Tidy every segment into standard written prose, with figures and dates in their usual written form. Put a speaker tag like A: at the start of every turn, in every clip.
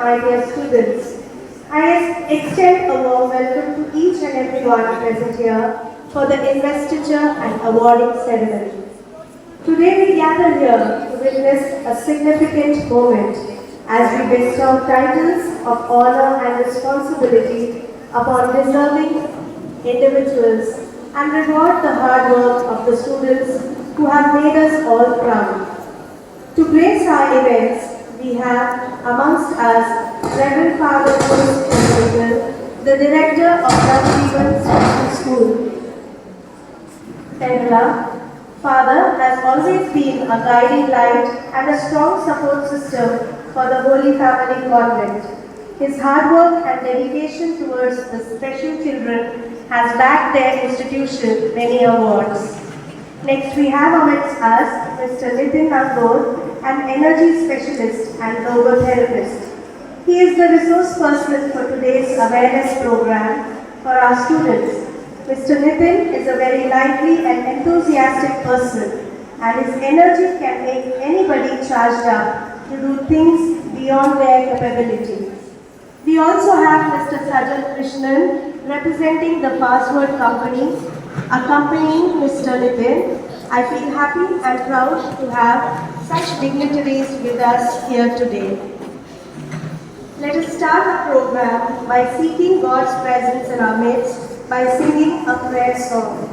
A: my dear students. I extend a warm welcome to each and everyone present here for the investiture and awarding ceremony. Today we gather here to witness a significant moment as we bestow titles of honor and responsibility upon deserving individuals and reward the hard work of the students who have made us all proud. To grace our events, we have amongst us Reverend Father Louis Kendall, the Director of Navjeevan Special School. Kendall, Father has always been a guiding light and a strong support system for the Holy Family Convent. His hard work and dedication towards the special children has backed their institution many awards. Next, we have amongst us Mr. Nitin Nagor, an energy specialist and logotherapist. He is the resource person for today's awareness program for our students. Mr. Nitin is a very lively and enthusiastic person, and his energy can make anybody charged up to do things beyond their capability. We also have Mr. Sajal Krishnan representing the Password Company, accompanying Mr. Nitin. I feel happy and proud to have such dignitaries with us here today. Let us start our program by seeking God's presence in our midst by singing a prayer song.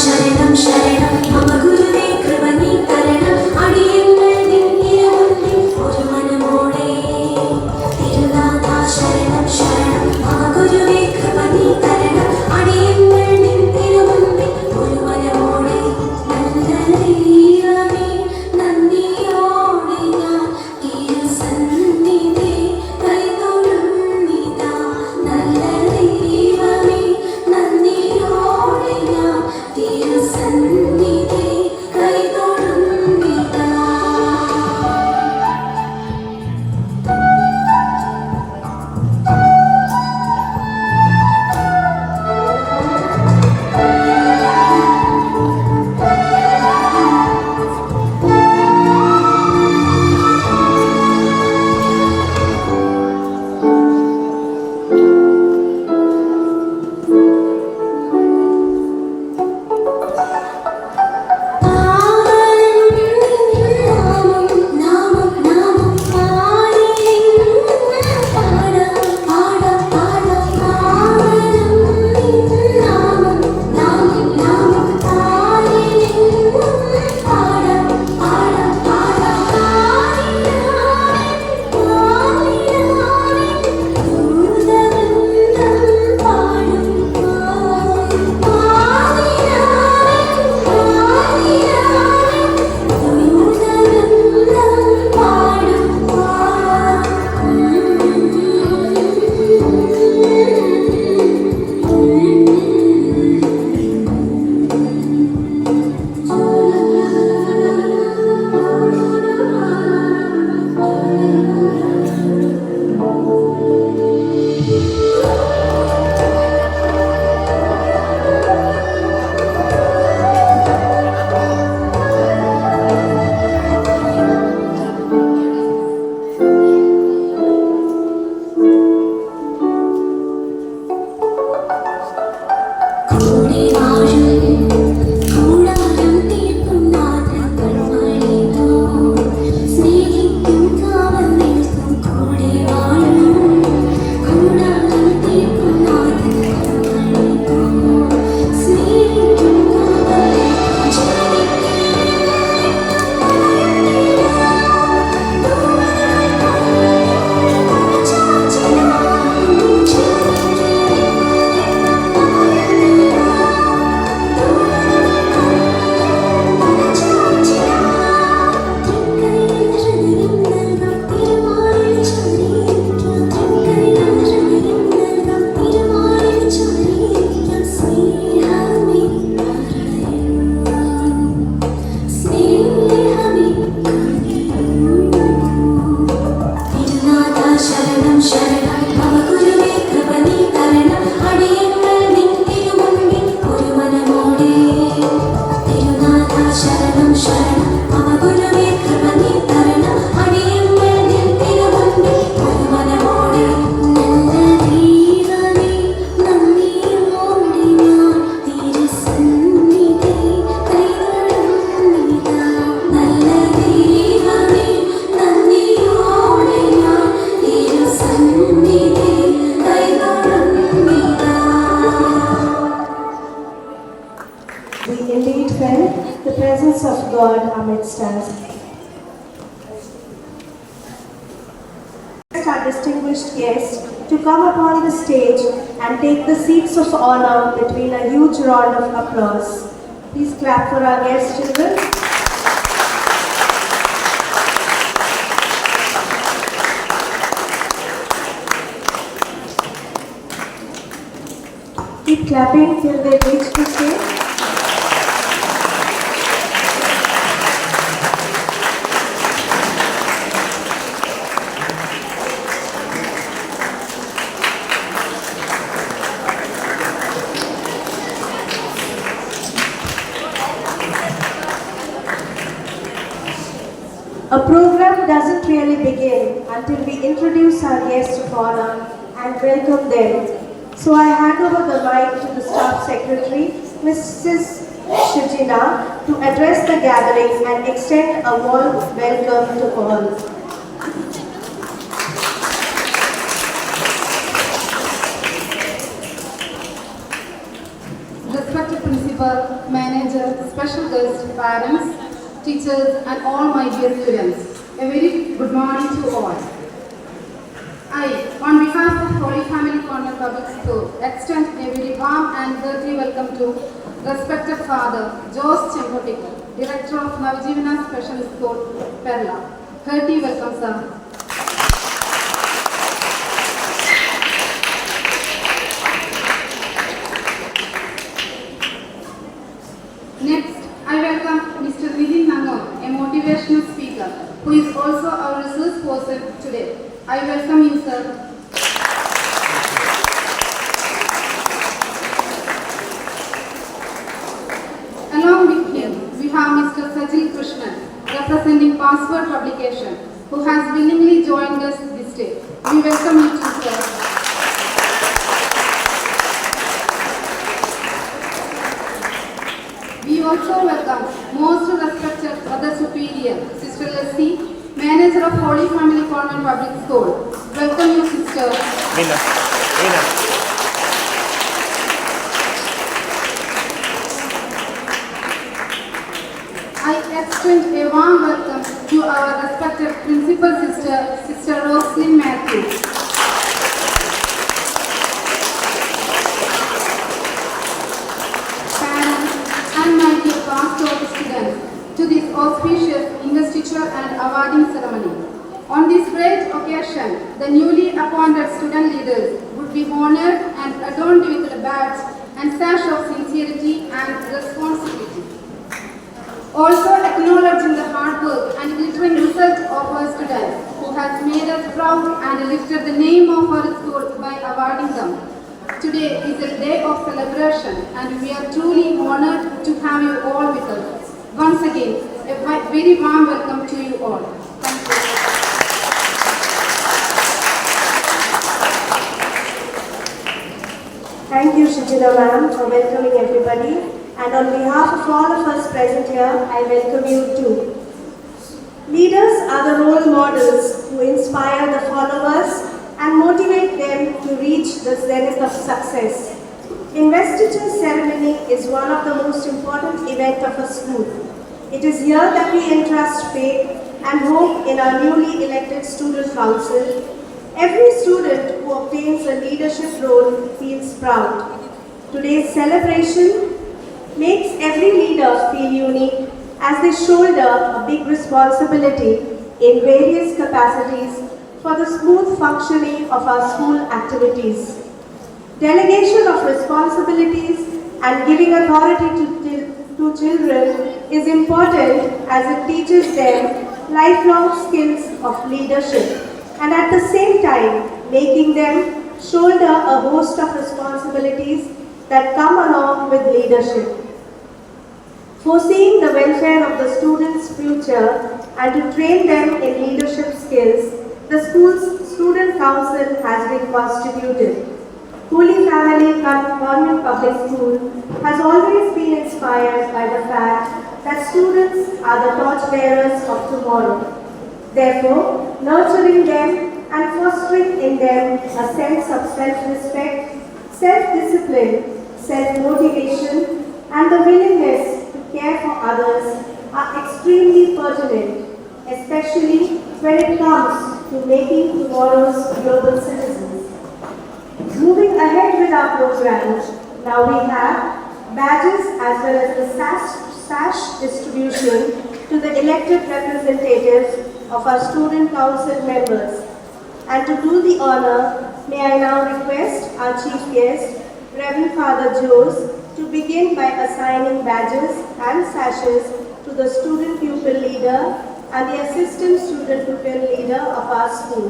B: ശരണം ശരണം മമ ഗുരുവേ കൃപ നീ തരണം അടിയങ്ങൾ നിന്നിരമുന്നിൽ ഒരു മനമോടെ തിരുനാഥ ശരണം ശരണം മമ ഗുരുവേ കൃപ നീ തരണം അടിയങ്ങൾ നിന്നിരമുന്നിൽ ഒരു മനമോടെ നല്ല ദൈവമേ നന്ദിയോടെ ഞാൻ തിരുസന്നിധി കൈതൊഴുന്നിതാ നല്ല ദൈവമേ നന്ദിയോടെ ഞാൻ തിരുസന്നിധി
A: indeed felt the presence of God amidst us. Our distinguished guests to come upon the stage and take the seats of honor between a huge round of applause. Please clap for our guests, children. Keep clapping till they reach the stage. A program doesn't really begin until we introduce our guests of honor and welcome them. So I hand over the mic to the Staff Secretary, Mrs. Shijina, to address the gathering and extend a warm welcome to all.
C: Respected principal, manager, special guests, parents, teachers and all my dear students, a very good morning to all. I, on behalf of Holy Family Convent Public School, extend a very warm and hearty welcome to respected Father Jose Chempotikal, Director of Navjivana Special School, Perla. Hearty welcome, sir. Next, I welcome Mr. Nidhin Nangon, a motivational speaker, who is also our resource person today. I welcome you, sir. Along with him, we have Mr. Sajil Krishnan, representing Password Publication, who has willingly joined us this day. We welcome you too, sir. We also welcome most respected Mother Superior, Sister Leslie, Manager of Holy Family Convent Public School. Welcome you, Sister. I extend a warm welcome to our respected Principal Sister, Sister Roslyn Matthews. To this auspicious investiture and awarding ceremony. On this great occasion, the newly appointed student leaders would be honored and adorned with a badge and sash of sincerity and responsibility. Also acknowledging the hard work and glittering result of our students who has made us proud and lifted the name of our school by awarding them. Today is a day of celebration and we are truly honored to have you all with us. Once again, a very warm welcome to you all. Thank you.
A: Thank you, Shijina ma'am, for welcoming everybody. And on behalf of all of us present here, I welcome you too. Leaders are the role models who inspire the followers and motivate them to reach the zenith of success. Investiture ceremony is one of the most important events of a school. It is here that we entrust faith and hope in our newly elected student council. Every student who obtains a leadership role feels proud. Today's celebration makes every leader feel unique as they shoulder a big responsibility in various capacities for the smooth functioning of our school activities. Delegation of responsibilities and giving authority to children is important as it teaches them lifelong skills of leadership and at the same time making them shoulder a host of responsibilities that come along with leadership. Foreseeing the welfare of the students' future and to train them in leadership skills, the school's student council has been constituted. Holy Family Convent Public School has always been inspired by the fact that students are the torchbearers of tomorrow. Therefore, nurturing them and fostering in them a sense of self-respect, self-discipline, self-motivation, and the willingness when it comes to making tomorrow's global citizens. Moving ahead with our program, now we have badges as well as the sash distribution to the elected representatives of our student council members. And to do the honor, may I now request our chief guest, Reverend Father Jose, to begin by assigning badges and sashes to the student pupil leader and the assistant student pupil leader of our school.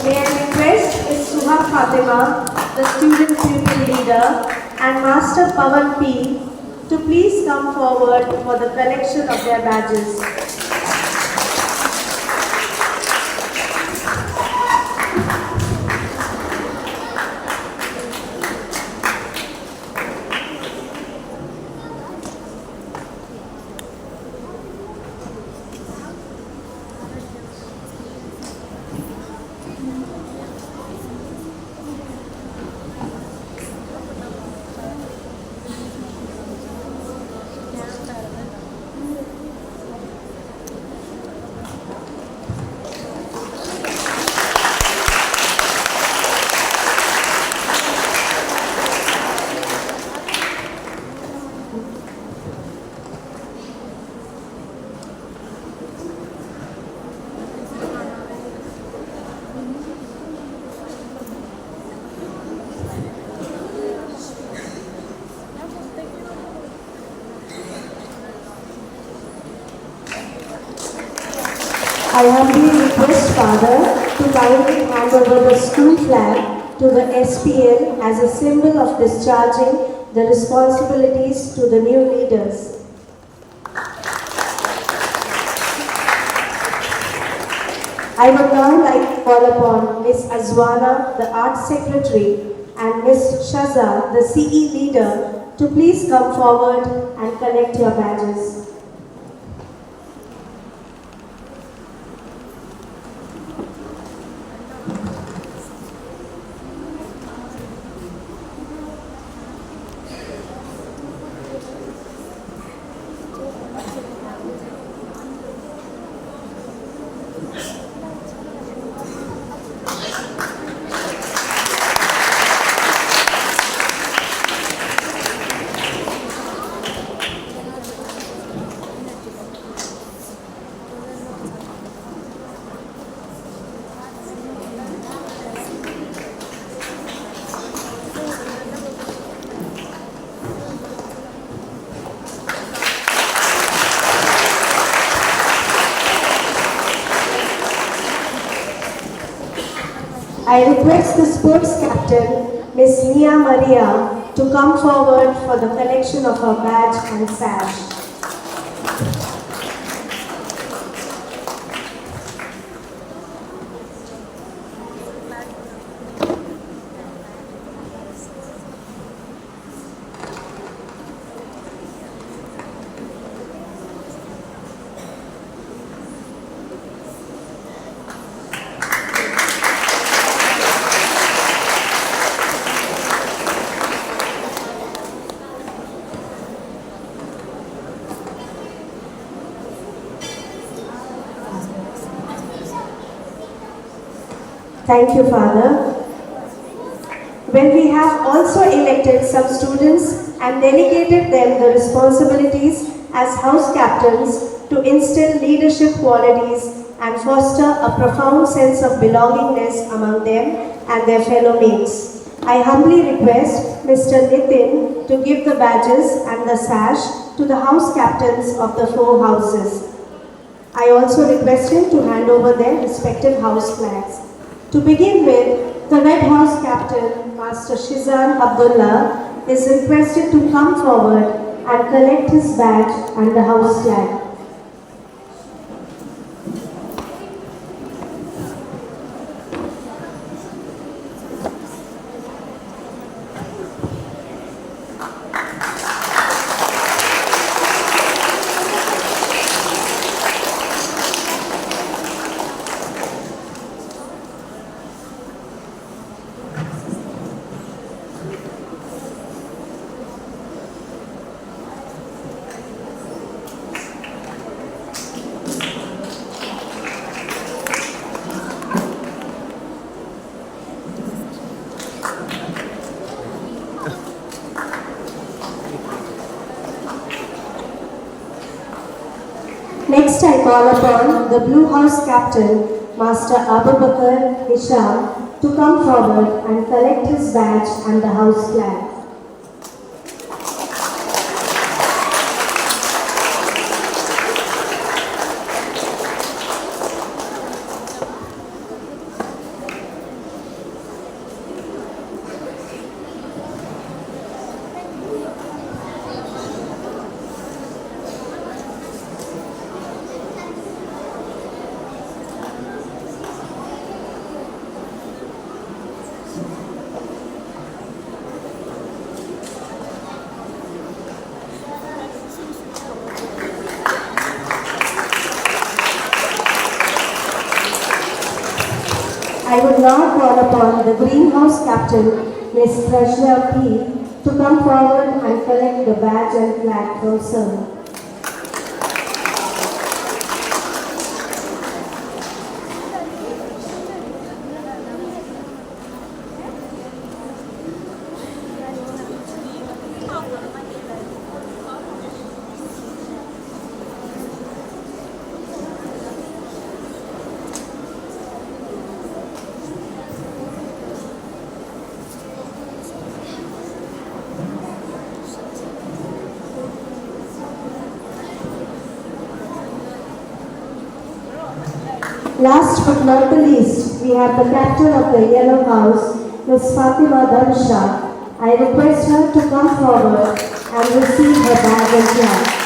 A: May I request Ms. Suha Fatima, the student pupil leader, and Master Pavan P. to please come forward for the collection of their badges. I humbly request Father to kindly hand over the school flag to the SPL as a symbol of discharging the responsibilities to the new leaders. I would now like to call upon Ms. Azwana, the Art Secretary, and Ms. Shaza, the CE Leader, to please come forward and collect your badges. I request the sports captain, Ms. Nia Maria, to come forward for the collection of her badge and sash. Thank you, Father. When we have also elected some students and delegated them the responsibilities as house captains to instill leadership qualities and foster a profound sense of belongingness among them and their fellow mates, I humbly request Mr. Nitin to give the badges and the sash to the house captains of the 4 houses. I also request him to hand over their respective house flags. To begin with, the Red House Captain, Master Shizan Abdullah, is requested to come forward and collect his badge and the house flag. Next, I call upon the Blue House captain, Master Abu Bakr Hisham, to come forward and collect his badge and the house flag. I would now call upon the greenhouse captain, Ms. Prashna P., to come forward and collect the badge and flag from Sir. Last but not the least, we have the captain of the Yellow House, Ms. Fatima Dhansha. I request her to come forward and receive her badge and flag.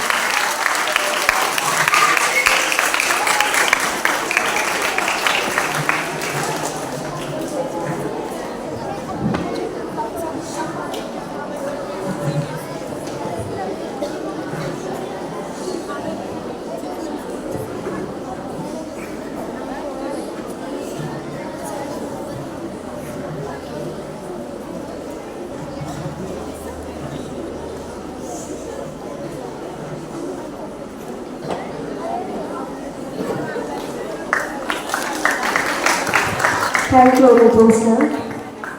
A: Thank you, Honorable Sir.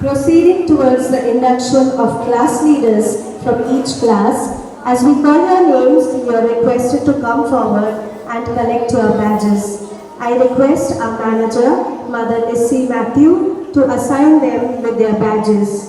A: Proceeding towards the induction of class leaders from each class, as we call your names, you are requested to come forward and collect your badges. I request our manager, Mother Lissy Matthew, to assign them with their badges.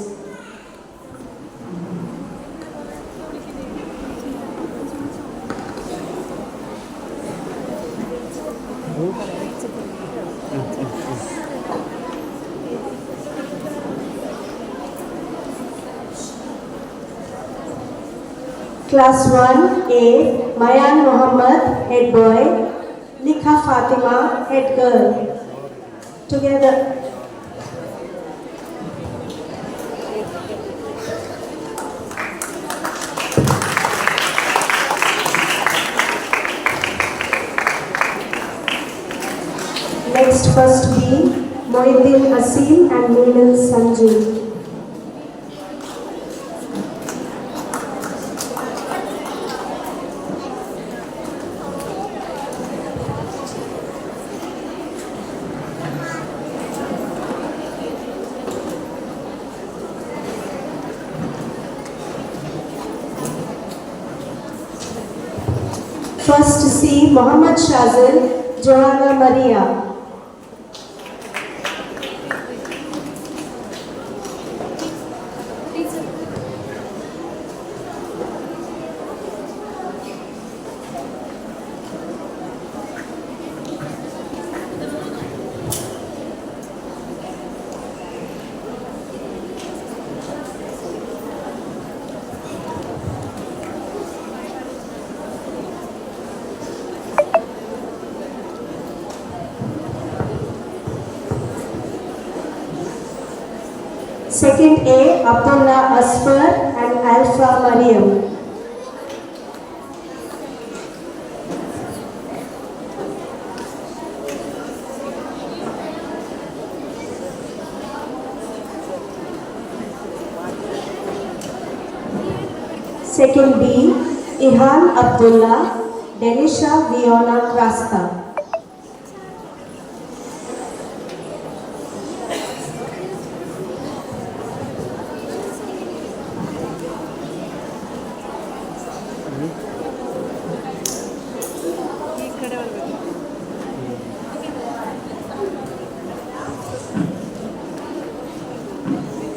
A: Class 1A, Mayan Muhammad, head boy, Likha Fatima, head girl. Together. Next, first B, Mohiddin Asim and Meenal Sanjeev. First C, Muhammad Shazil, Johanna Maria. Second A, Abdullah Asfar and Alpha Mariam. Second B, Ihan Abdullah, Denisha Viona Krasta.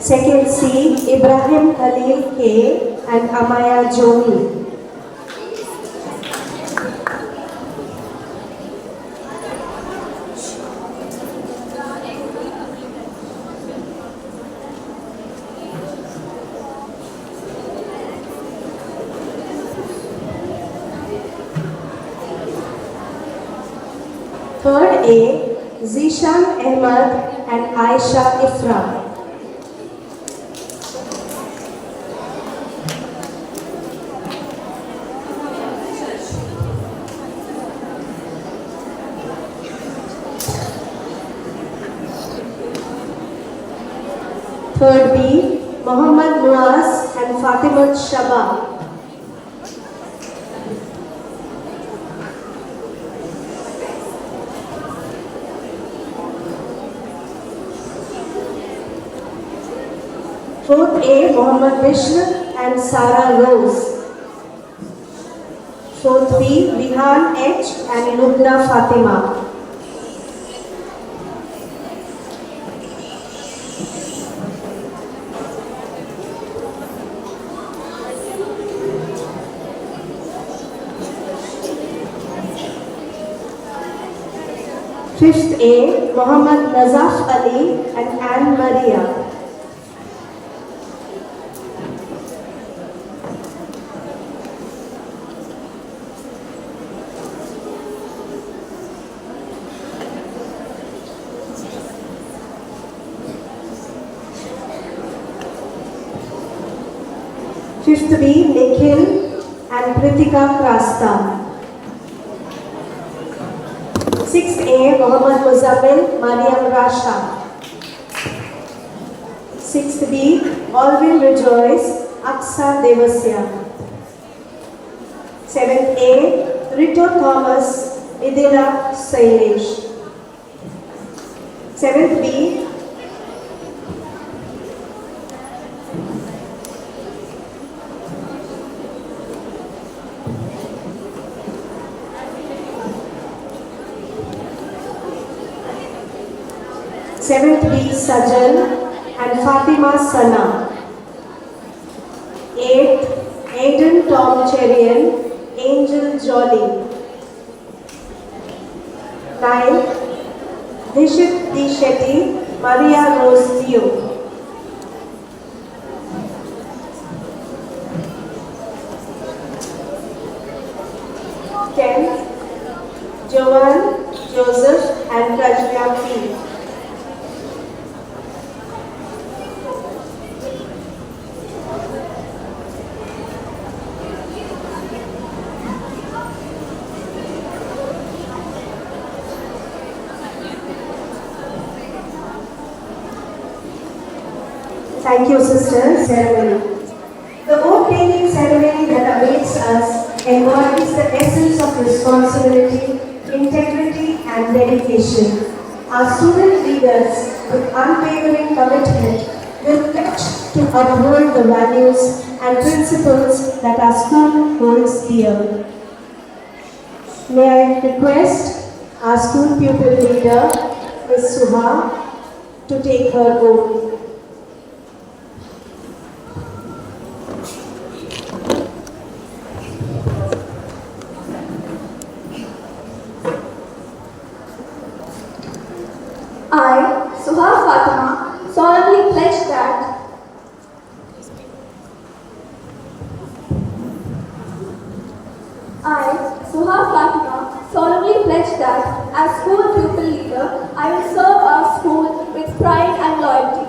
A: Second C. Ibrahim Khalil K. and Amaya Jomi. Third A. Zishan Ahmad and Aisha Ifra. Third B. Muhammad Muaz and Fatima Shaba. Fourth A. Muhammad Bishr and Sarah Rose. Fourth B. Rihan H and Lubna Fatima. Fifth A. Muhammad Nazaf Ali and Anne Maria. Fifth B. Nikhil and Pritika Krasta. Sixth A. Muhammad Muzammil, Mariam Rasha. Sixth B. Alvin Rejoice, Aksa Devasya. Seventh A. Rito Thomas, Idila Sailesh. Seventh B. Seventh B. Sajal and Fatima Sana. Eighth, Aiden Tom Cherian, Angel Jolly. Ninth, Dishit D. Shetty, Maria Rose Leo. Tenth, Joanne, Joseph and Prajna P. Thank you, sister. Ceremony. The oath taking ceremony that awaits us embodies the essence of responsibility, integrity, and dedication. Our student leaders, with unwavering commitment, will pledge to uphold the values and principles that our school holds dear. May I request our school pupil leader, Ms. Suha, to take her oath.
D: I, Suha Fatima, solemnly pledge that as school pupil leader, I will serve our school with pride and loyalty.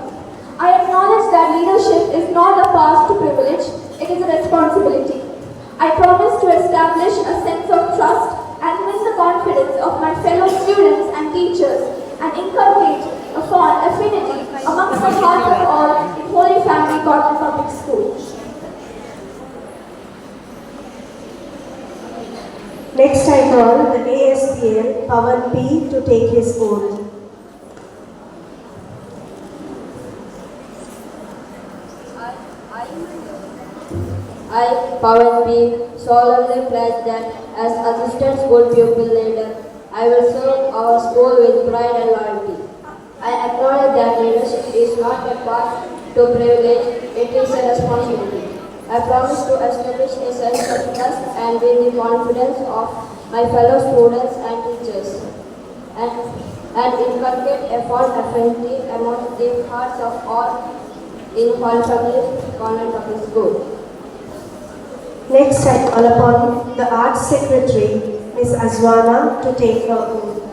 D: I acknowledge that leadership is not a path to privilege, it is a responsibility. I promise to establish a sense of trust and win the confidence of my fellow students and teachers and inculcate a fond affinity amongst the hearts of all in Holy Family Cotton Public School.
A: Next I call the ASPL Pawan P to take his oath.
E: I, Pawan P, solemnly pledge that as Assistant School Pupil Leader, I will serve our school with pride and loyalty. I acknowledge that leadership is not a path to privilege, it is a responsibility. I promise to establish a sense of trust and win the confidence of my fellow students and teachers, and inculcate a fond affinity among the hearts of all in Holy Family Convent Public School.
A: Next, I call upon the Arts Secretary, Ms. Azwana, to take her oath.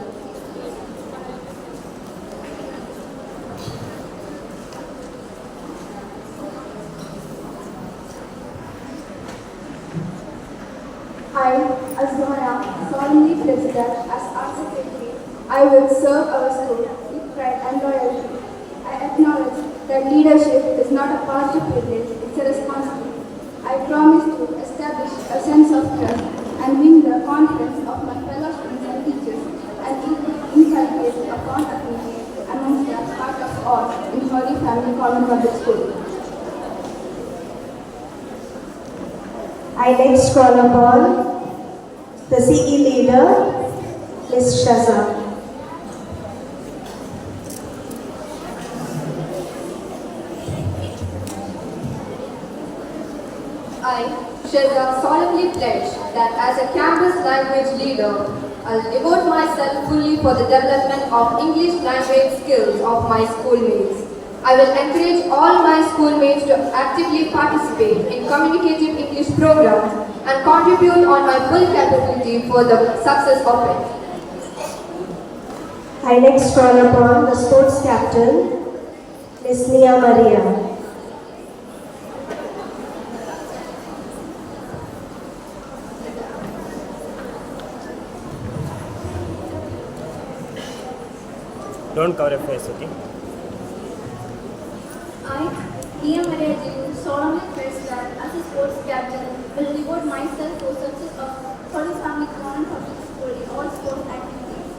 D: I, Azwana, solemnly pledge that as Art Secretary, I will serve our school with pride and loyalty. I acknowledge that leadership is not a past privilege, it's a responsibility. I promise to establish a sense of trust and win the confidence of my fellow students and teachers and inculcate a fond affinity amongst the heart of all in Holy Family Convent Public School.
A: I next call upon the CE leader, Ms. Shaza.
F: I, Shraddha, solemnly pledge that as a campus language leader, I'll devote myself fully for the development of English language skills of my schoolmates. I will encourage all my schoolmates to actively participate in communicative English programs and contribute on my full capability for the success of it.
A: I next call upon the sports captain, Ms. Nia Maria.
G: Don't cover your face, okay?
D: I, Nia Maria Jeevan, solemnly pledge that as a sports captain will devote myself to success of Holy Family Convent Public School in all sports activities.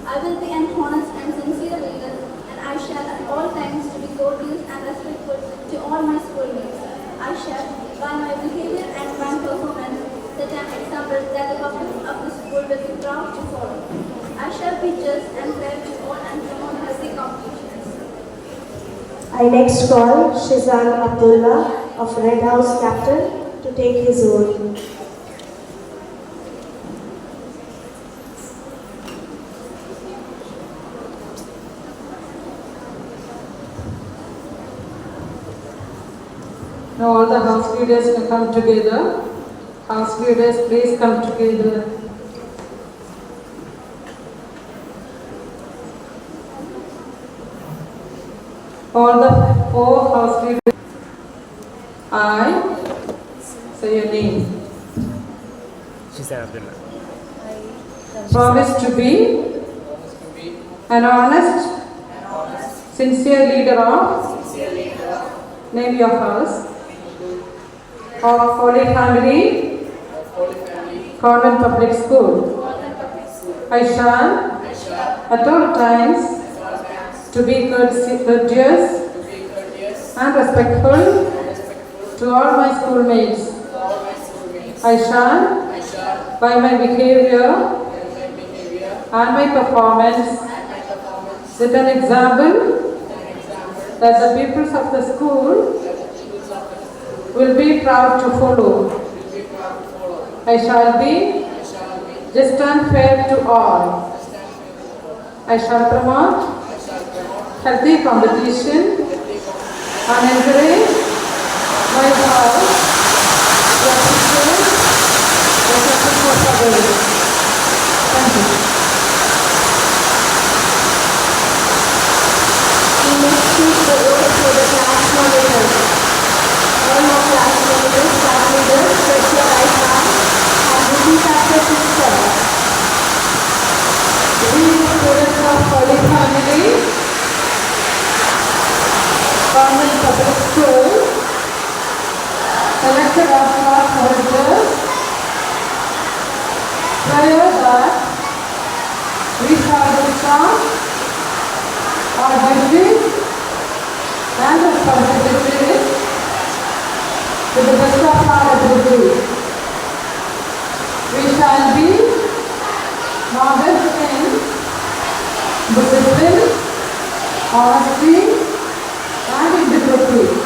D: I will be an honest and sincere leader, and I shall at all times to be courteous and respectful to all my schoolmates. I shall, by my behavior and my performance, set an example that the public of the school will be proud to follow. I shall be just and fair to all and promote healthy competitions.
A: I next call Shizan Abdullah of Red House captain to take his oath.
H: Now all the house leaders can come together. House leaders, please come together. All the 4 house leaders. I say your name.
G: Shizan Abdullah.
H: Promise to be an honest, sincere leader of name your house of Holy Family Convent Public School. I shall at all times to be courteous and respectful to all my schoolmates. I shall, by my behavior and my performance, set an example that the pupils of the school will be proud to follow. I shall be just and fair to all. I shall promote healthy competition and encourage my house to appreciate the success of others. Thank you.
A: We next take the oath for the class monitors. All our class monitors, staff leaders, stretch your right hand and repeat after sister.
H: We students of Holy Family Convent Public School selected as class monitors prior that we shall discharge our duties and responsibilities to the best of our ability. We shall be modest in discipline, honesty, and integrity.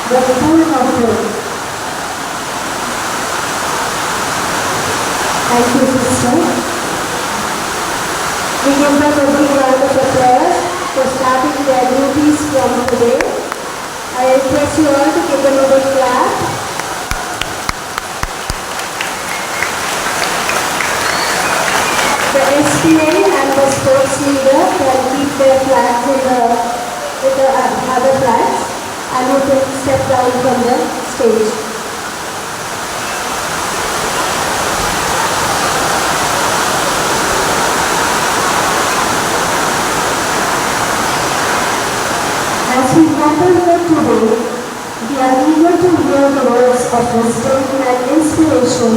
A: the full council. Thank you, sister. We give them a big round of applause for starting their duties from today. I request you all to give them a big clap. The SPA and the sports leader can keep their flags with the other flags, and you can step down from the stage. As we gather here today, we are eager to hear the words of wisdom and inspiration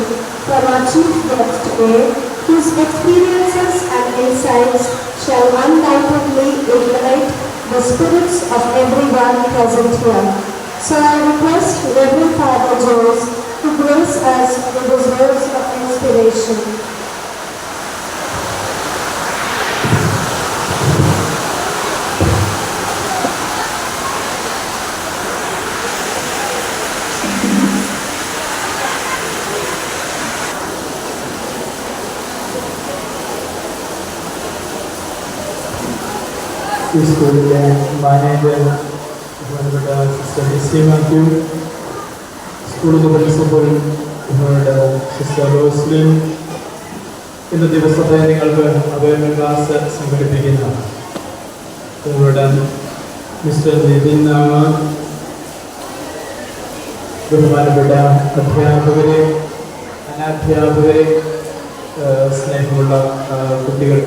A: from our chief guest today, whose experiences and insights shall undoubtedly ignite the spirits of everyone present here. So I request Reverend Father Jose to grace us with his words of inspiration.
I: ഈ സ്കൂളിലെ manager ബഹുമാനപ്പെട്ട sister Lissy Mathew, സ്കൂളിൻ്റെ principal ബഹുമാനപ്പെട്ട sister Roslin, ഇന്ന് ദിവസത്തെ നിങ്ങൾക്ക് awareness class സംഘടിപ്പിക്കുന്ന നിങ്ങളുടെ മിസ്റ്റർ നിതിൻ നാമർ, ബഹുമാനപ്പെട്ട അധ്യാപകരെ, അനാധ്യാപകരെ, സ്നേഹമുള്ള കുട്ടികൾ,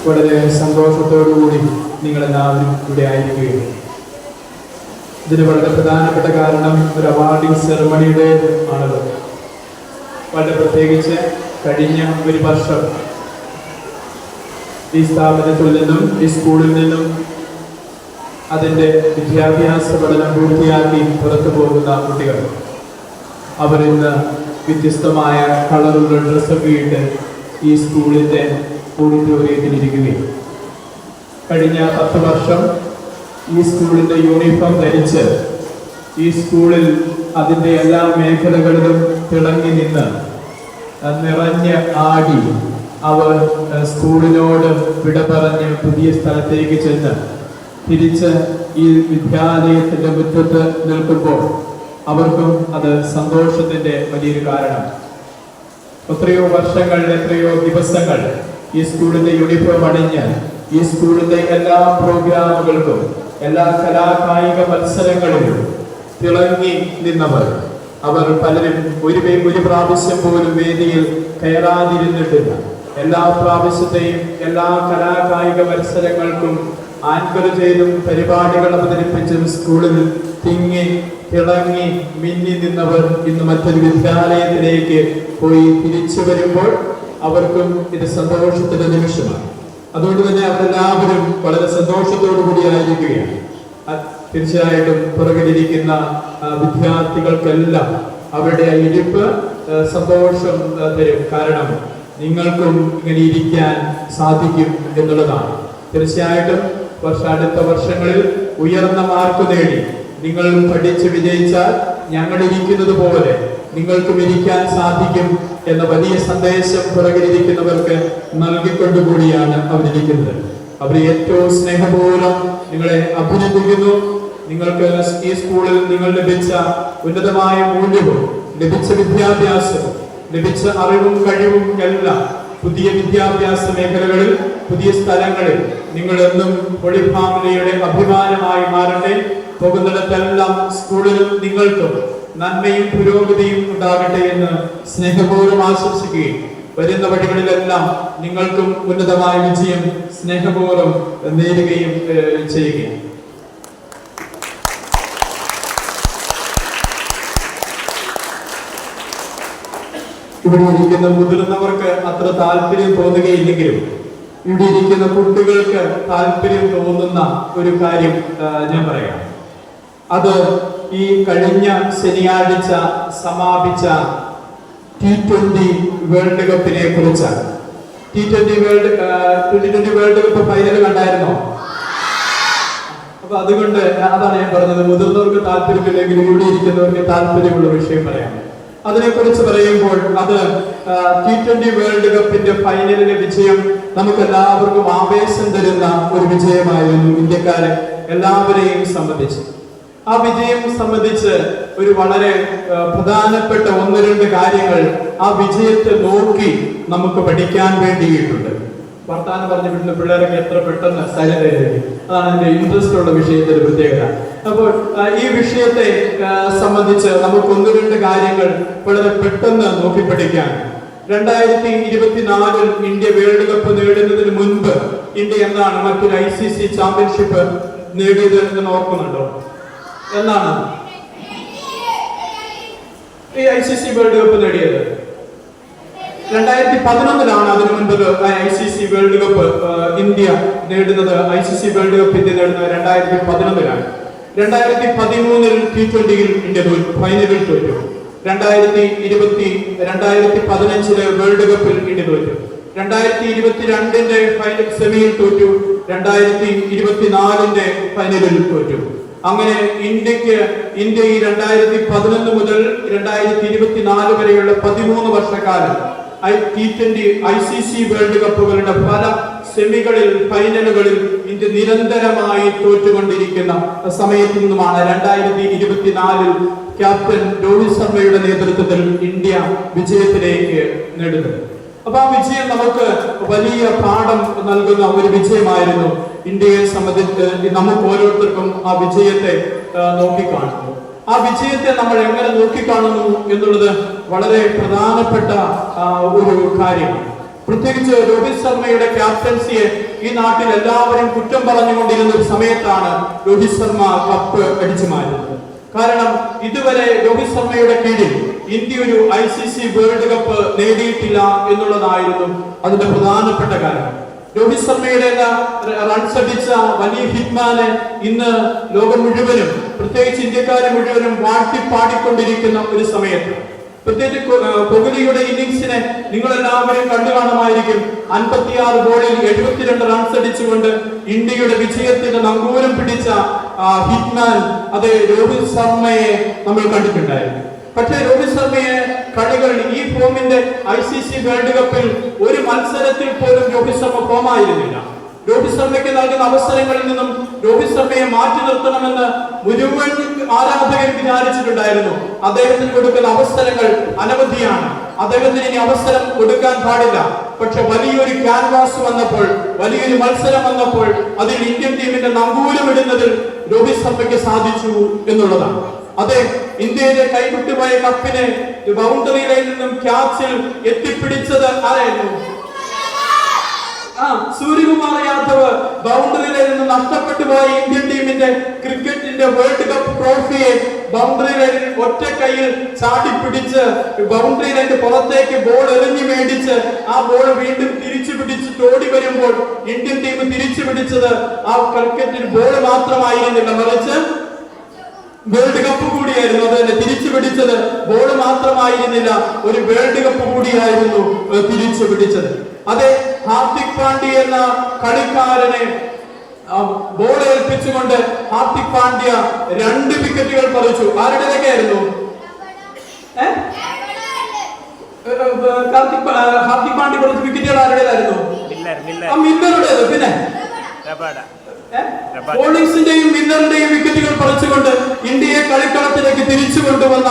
I: വളരെ സന്തോഷത്തോടുകൂടി നിങ്ങളെല്ലാവരും ഇവിടെ ആയിരിക്കുകയും ഇതിന് വളരെ പ്രധാനപ്പെട്ട കാരണം ഒരു അവാർഡിംഗ് സെറമണിയുടെ ആണല്ലോ. വളരെ പ്രത്യേകിച്ച് കഴിഞ്ഞ ഒരു വർഷം ഈ സ്ഥാപനത്തിൽ നിന്നും ഈ സ്കൂളിൽ നിന്നും അതിൻ്റെ വിദ്യാഭ്യാസ പഠനം പൂർത്തിയാക്കി പുറത്തു പോകുന്ന കുട്ടികൾ അവരിന്ന് വ്യത്യസ്തമായ കളറുള്ള ഡ്രസ്സൊക്കെ ഇട്ട് ഈ സ്കൂളിൻ്റെ ഓഡിറ്റോറിയത്തിലിരിക്കുകയും കഴിഞ്ഞ 10 വർഷം ഈ സ്കൂളിൻ്റെ യൂണിഫോം ധരിച്ച് ഈ സ്കൂളിൽ അതിൻ്റെ എല്ലാ മേഖലകളിലും തിളങ്ങി നിന്ന് നിറഞ്ഞ് ആടി അവർ സ്കൂളിനോട് വിട പറഞ്ഞ് പുതിയ സ്ഥലത്തേക്ക് ചെന്ന് തിരിച്ച് ഈ വിദ്യാലയത്തിൻ്റെ മുറ്റത്ത് നിൽക്കുമ്പോൾ അവർക്കും അത് സന്തോഷത്തിൻ്റെ വലിയൊരു കാരണം. എത്രയോ വർഷങ്ങൾ, എത്രയോ ദിവസങ്ങൾ ഈ സ്കൂളിന്റെ യൂണിഫോം അണിഞ്ഞ് ഈ സ്കൂളിന്റെ എല്ലാ പ്രോഗ്രാമുകൾക്കും എല്ലാ കലാകായിക മത്സരങ്ങളിലും തിളങ്ങി നിന്നവർ, അവർ പലരും ഒരു പ്രാവശ്യം പോലും വേദിയിൽ കയറാതിരുന്നിട്ടില്ല. എല്ലാ പ്രാവശ്യത്തെയും എല്ലാ കലാകായിക മത്സരങ്ങൾക്കും ആങ്കർ ചെയ്തും പരിപാടികൾ അവതരിപ്പിച്ചും സ്കൂളിൽ തിങ്ങി തിളങ്ങി മിന്നി നിന്നവർ ഇന്ന് മറ്റൊരു വിദ്യാലയത്തിലേക്ക് പോയി തിരിച്ചു വരുമ്പോൾ അവർക്കും ഇത് സന്തോഷത്തിന്റെ നിമിഷമാണ്. അതുകൊണ്ട് തന്നെ അവരെല്ലാവരും വളരെ സന്തോഷത്തോടു കൂടിയായിരിക്കുകയാണ്. തീർച്ചയായിട്ടും പുറകിലിരിക്കുന്ന വിദ്യാർത്ഥികൾക്കെല്ലാം അവരുടെ ആ ഇരിപ്പ് സന്തോഷം തരും. കാരണം നിങ്ങൾക്കും ഇങ്ങനെ ഇരിക്കാൻ സാധിക്കും എന്നുള്ളതാണ്. തീർച്ചയായിട്ടും അടുത്ത വർഷങ്ങളിൽ ഉയർന്ന മാർക്ക് നേടി നിങ്ങൾ പഠിച്ച് വിജയിച്ചാൽ ഞങ്ങൾ ഇരിക്കുന്നത് പോലെ നിങ്ങൾക്കും ഇരിക്കാൻ സാധിക്കും എന്ന വലിയ സന്ദേശം പുറകിലിരിക്കുന്നവർക്ക് നൽകിക്കൊണ്ടുകൂടിയാണ് അവരിരിക്കുന്നത്. അവർ ഏറ്റവും സ്നേഹപൂർവ്വം നിങ്ങളെ അഭിനന്ദിക്കുന്നു. നിങ്ങൾക്ക് ഈ സ്കൂളിൽ നിങ്ങൾ ലഭിച്ച ഉന്നതമായ മൂല്യവും ലഭിച്ച വിദ്യാഭ്യാസവും ലഭിച്ച അറിവും കഴിവും എല്ലാം പുതിയ വിദ്യാഭ്യാസ മേഖലകളിൽ പുതിയ സ്ഥലങ്ങളിൽ നിങ്ങൾ എന്നും ഹോളി ഫാമിലിയുടെ അഭിമാനമായി മാറട്ടെ. പോകുന്നിടത്തെല്ലാം സ്കൂളിലും നിങ്ങൾക്കും നന്മയും പുരോഗതിയും ഉണ്ടാകട്ടെ എന്ന് സ്നേഹപൂർവ്വം ആശംസിക്കുകയും വരുന്ന വഴികളിലെല്ലാം നിങ്ങൾക്കും ഉന്നതമായ വിജയം സ്നേഹപൂർവ്വം നേടുകയും ചെയ്യുകയും. ഇവിടെ ഇരിക്കുന്ന മുതിർന്നവർക്ക് അത്ര താല്പര്യം തോന്നുകയില്ലെങ്കിലും ഇവിടെ ഇരിക്കുന്ന കുട്ടികൾക്ക് താല്പര്യം തോന്നുന്ന ഒരു കാര്യം ഞാൻ പറയാം. അത് ഈ കഴിഞ്ഞ ശനിയാഴ്ച സമാപിച്ച T20 വേൾഡ് കപ്പിനെ കുറിച്ചാണ്. T20 വേൾഡ് കപ്പ് ഫൈനൽ കണ്ടായിരുന്നോ? അപ്പൊ അതുകൊണ്ട് അതാണ് ഞാൻ പറഞ്ഞത്, മുതിർന്നവർക്ക് താല്പര്യമില്ലെങ്കിൽ ഇവിടെ ഇരിക്കുന്നവർക്ക് താല്പര്യമുള്ള വിഷയം പറയാം. അതിനെക്കുറിച്ച് പറയുമ്പോൾ അത് T20 വേൾഡ് കപ്പിന്റെ ഫൈനലിലെ വിജയം നമുക്ക് എല്ലാവർക്കും ആവേശം തരുന്ന ഒരു വിജയമായിരുന്നു ഇന്ത്യക്കാരെ എല്ലാവരെയും സംബന്ധിച്ച്. ആ വിജയം സംബന്ധിച്ച് ഒരു വളരെ പ്രധാനപ്പെട്ട 1-2 കാര്യങ്ങൾ ആ വിജയത്തെ നോക്കി നമുക്ക് പഠിക്കാൻ വേണ്ടിയിട്ടുണ്ട്. വർത്താനം പറഞ്ഞു വിടുന്ന പിള്ളേരൊക്കെ എത്ര പെട്ടെന്ന് സൈലന്റായിരിക്കും. അതാണ് എന്റെ ഇൻട്രസ്റ്റ് ഉള്ള വിഷയത്തിന്റെ പ്രത്യേകത. അപ്പോൾ ഈ വിഷയത്തെ സംബന്ധിച്ച് നമുക്ക് 1-2 കാര്യങ്ങൾ വളരെ പെട്ടെന്ന് നോക്കി പഠിക്കാൻ. 2024 ഇന്ത്യ വേൾഡ് കപ്പ് നേടുന്നതിന് മുൻപ് ഇന്ത്യ എന്താണ് മറ്റൊരു ICC ചാമ്പ്യൻഷിപ്പ് നേടിയത് എന്ന് ഓർക്കുന്നുണ്ടോ? എന്നാണ് ഈ ICC വേൾഡ് കപ്പ് നേടിയത്? 2011 അതിനു മുൻപ് ICC വേൾഡ് കപ്പ് ഇന്ത്യ നേടുന്നത്. ICC വേൾഡ് കപ്പ് ഇന്ത്യ നേടുന്നത് 2011 2013 T20 ഇന്ത്യ ഫൈനലിൽ തോറ്റു. 2015 വേൾഡ് കപ്പിൽ ഇന്ത്യ തോറ്റു. 2022 ഫൈനൽ സെമിയിൽ തോറ്റു. 2024 ഫൈനലിൽ തോറ്റു. അങ്ങനെ ഇന്ത്യ ഈ 2011 മുതൽ 2024 വരെയുള്ള 13 വർഷക്കാലം T20 ICC വേൾഡ് കപ്പുകളുടെ പല സെമികളിൽ ഫൈനലുകളിൽ ഇന്ത്യ നിരന്തരമായി തോറ്റുകൊണ്ടിരിക്കുന്ന സമയത്തു നിന്നുമാണ് 2024 ക്യാപ്റ്റൻ രോഹിത് ശർമ്മയുടെ നേതൃത്വത്തിൽ ഇന്ത്യ വിജയത്തിലേക്ക് നേടുന്നത്. അപ്പൊ ആ വിജയം നമുക്ക് വലിയ പാഠം നൽകുന്ന ഒരു വിജയമായിരുന്നു. ഇന്ത്യയെ സംബന്ധിച്ച് നമുക്ക് ഓരോരുത്തർക്കും ആ വിജയത്തെ നോക്കിക്കാണുന്നു. ആ വിജയത്തെ നമ്മൾ എങ്ങനെ നോക്കിക്കാണുന്നു എന്നുള്ളത് വളരെ പ്രധാനപ്പെട്ട ഒരു കാര്യമാണ്. പ്രത്യേകിച്ച് രോഹിത് ശർമ്മയുടെ ക്യാപ്റ്റൻസിയെ ഈ നാട്ടിൽ എല്ലാവരും കുറ്റം പറഞ്ഞുകൊണ്ടിരുന്ന ഒരു സമയത്താണ് രോഹിത് ശർമ്മ കപ്പ് അടിച്ചു മാറ്റുന്നത്. കാരണം ഇതുവരെ രോഹിത് ശർമ്മയുടെ കീഴിൽ ഇന്ത്യ ഒരു ICC വേൾഡ് കപ്പ് നേടിയിട്ടില്ല എന്നുള്ളതായിരുന്നു അതിന്റെ പ്രധാനപ്പെട്ട കാര്യം. രോഹിത് ശർമ്മയുടെ റൺസ് അടിച്ച വലിയ ഹിറ്റ്മാനെ ഇന്ന് ലോകം മുഴുവനും പ്രത്യേകിച്ച് ഇന്ത്യക്കാരെ മുഴുവനും വാഴ്ത്തിപ്പാടിക്കൊണ്ടിരിക്കുന്ന ഒരു സമയത്ത്, പ്രത്യേകിച്ച് കോഹ്ലിയുടെ ഇന്നിംഗ്സിനെ നിങ്ങൾ എല്ലാവരും കണ്ടു കാണുമായിരിക്കും. 56 ബോളിൽ 72 റൺസ് അടിച്ചുകൊണ്ട് ഇന്ത്യയുടെ വിജയത്തിന് നങ്കൂരം പിടിച്ച ഹിറ്റ്മാൻ അത് രോഹിത് ശർമ്മയെ നമ്മൾ കണ്ടിട്ടുണ്ടായിരുന്നു. പക്ഷേ രോഹിത് ശർമ്മയെ കളികൾ ഈ ഫോമിന്റെ ICC വേൾഡ് കപ്പിൽ ഒരു മത്സരത്തിൽ പോലും രോഹിത് ശർമ്മ ഫോമായിരുന്നില്ല. രോഹിത് ശർമ്മയ്ക്ക് നൽകുന്ന അവസരങ്ങളിൽ നിന്നും രോഹിത് ശർമ്മയെ മാറ്റി നിർത്തണമെന്ന് മുഴുവൻ ആരാധകർ വിചാരിച്ചിട്ടുണ്ടായിരുന്നു. അദ്ദേഹത്തിന് കൊടുക്കുന്ന അവസരങ്ങൾ അനവധിയാണ്. അദ്ദേഹത്തിന് ഇനി അവസരം കൊടുക്കാൻ പാടില്ല. പക്ഷെ വലിയൊരു ക്യാൻവാസ് വന്നപ്പോൾ, വലിയൊരു മത്സരം വന്നപ്പോൾ അതിൽ ഇന്ത്യൻ ടീമിന്റെ നങ്കൂരമിടുന്നതിൽ രോഹിത് ശർമ്മയ്ക്ക് സാധിച്ചു എന്നുള്ളതാണ്. അതെ, ഇന്ത്യയിലെ കൈവിട്ടുപോയ കപ്പിനെ ബൗണ്ടറി ലൈനിൽ നിന്നും ക്യാച്ചിൽ എത്തിപ്പിടിച്ചത് ആരായിരുന്നു? സൂര്യകുമാർ യാദവ് ബൗണ്ടറി ലൈനിൽ നിന്ന് നഷ്ടപ്പെട്ടു പോയ ഇന്ത്യൻ ടീമിന്റെ ക്രിക്കറ്റിന്റെ വേൾഡ് കപ്പ് ട്രോഫിയെ ബൗണ്ടറി ലൈനിൽ ഒറ്റ കൈയിൽ ചാടിപ്പിടിച്ച് ബൗണ്ടറി ലൈനിന്റെ പുറത്തേക്ക് ബോൾ എറിഞ്ഞു മേടിച്ച് ആ ബോൾ വീണ്ടും തിരിച്ചു പിടിച്ച് ഓടി വരുമ്പോൾ ഇന്ത്യൻ ടീം തിരിച്ചു പിടിച്ചത് ആ ക്രിക്കറ്റിൽ ബോൾ മാത്രമായിരുന്നില്ല, മറിച്ച് വേൾഡ് കപ്പ് കൂടിയായിരുന്നു. അത് തന്നെ തിരിച്ചു പിടിച്ചത് ബോൾ മാത്രമായിരുന്നില്ല, ഒരു വേൾഡ് കപ്പ് കൂടിയായിരുന്നു തിരിച്ചു പിടിച്ചത്. അതെ, ഹാർദിക് പാണ്ഡ്യ എന്ന കളിക്കാരനെ ബോൾ ഏൽപ്പിച്ചുകൊണ്ട് ഹാർദിക് പാണ്ഡ്യ 2 വിക്കറ്റുകൾ പറിച്ചു. ആരുടേതൊക്കെയായിരുന്നു? ഹാർദിക് പാണ്ഡ്യ പറിച്ച വിക്കറ്റുകൾ ആരുടേതായിരുന്നു? മില്ലറുടേത്. പിന്നെ ബോളിംഗ്സിന്റെയും മില്ലറുടെയും വിക്കറ്റുകൾ പറിച്ചുകൊണ്ട് ഇന്ത്യയെ കളിക്കളത്തിലേക്ക് തിരിച്ചു കൊണ്ടുവന്ന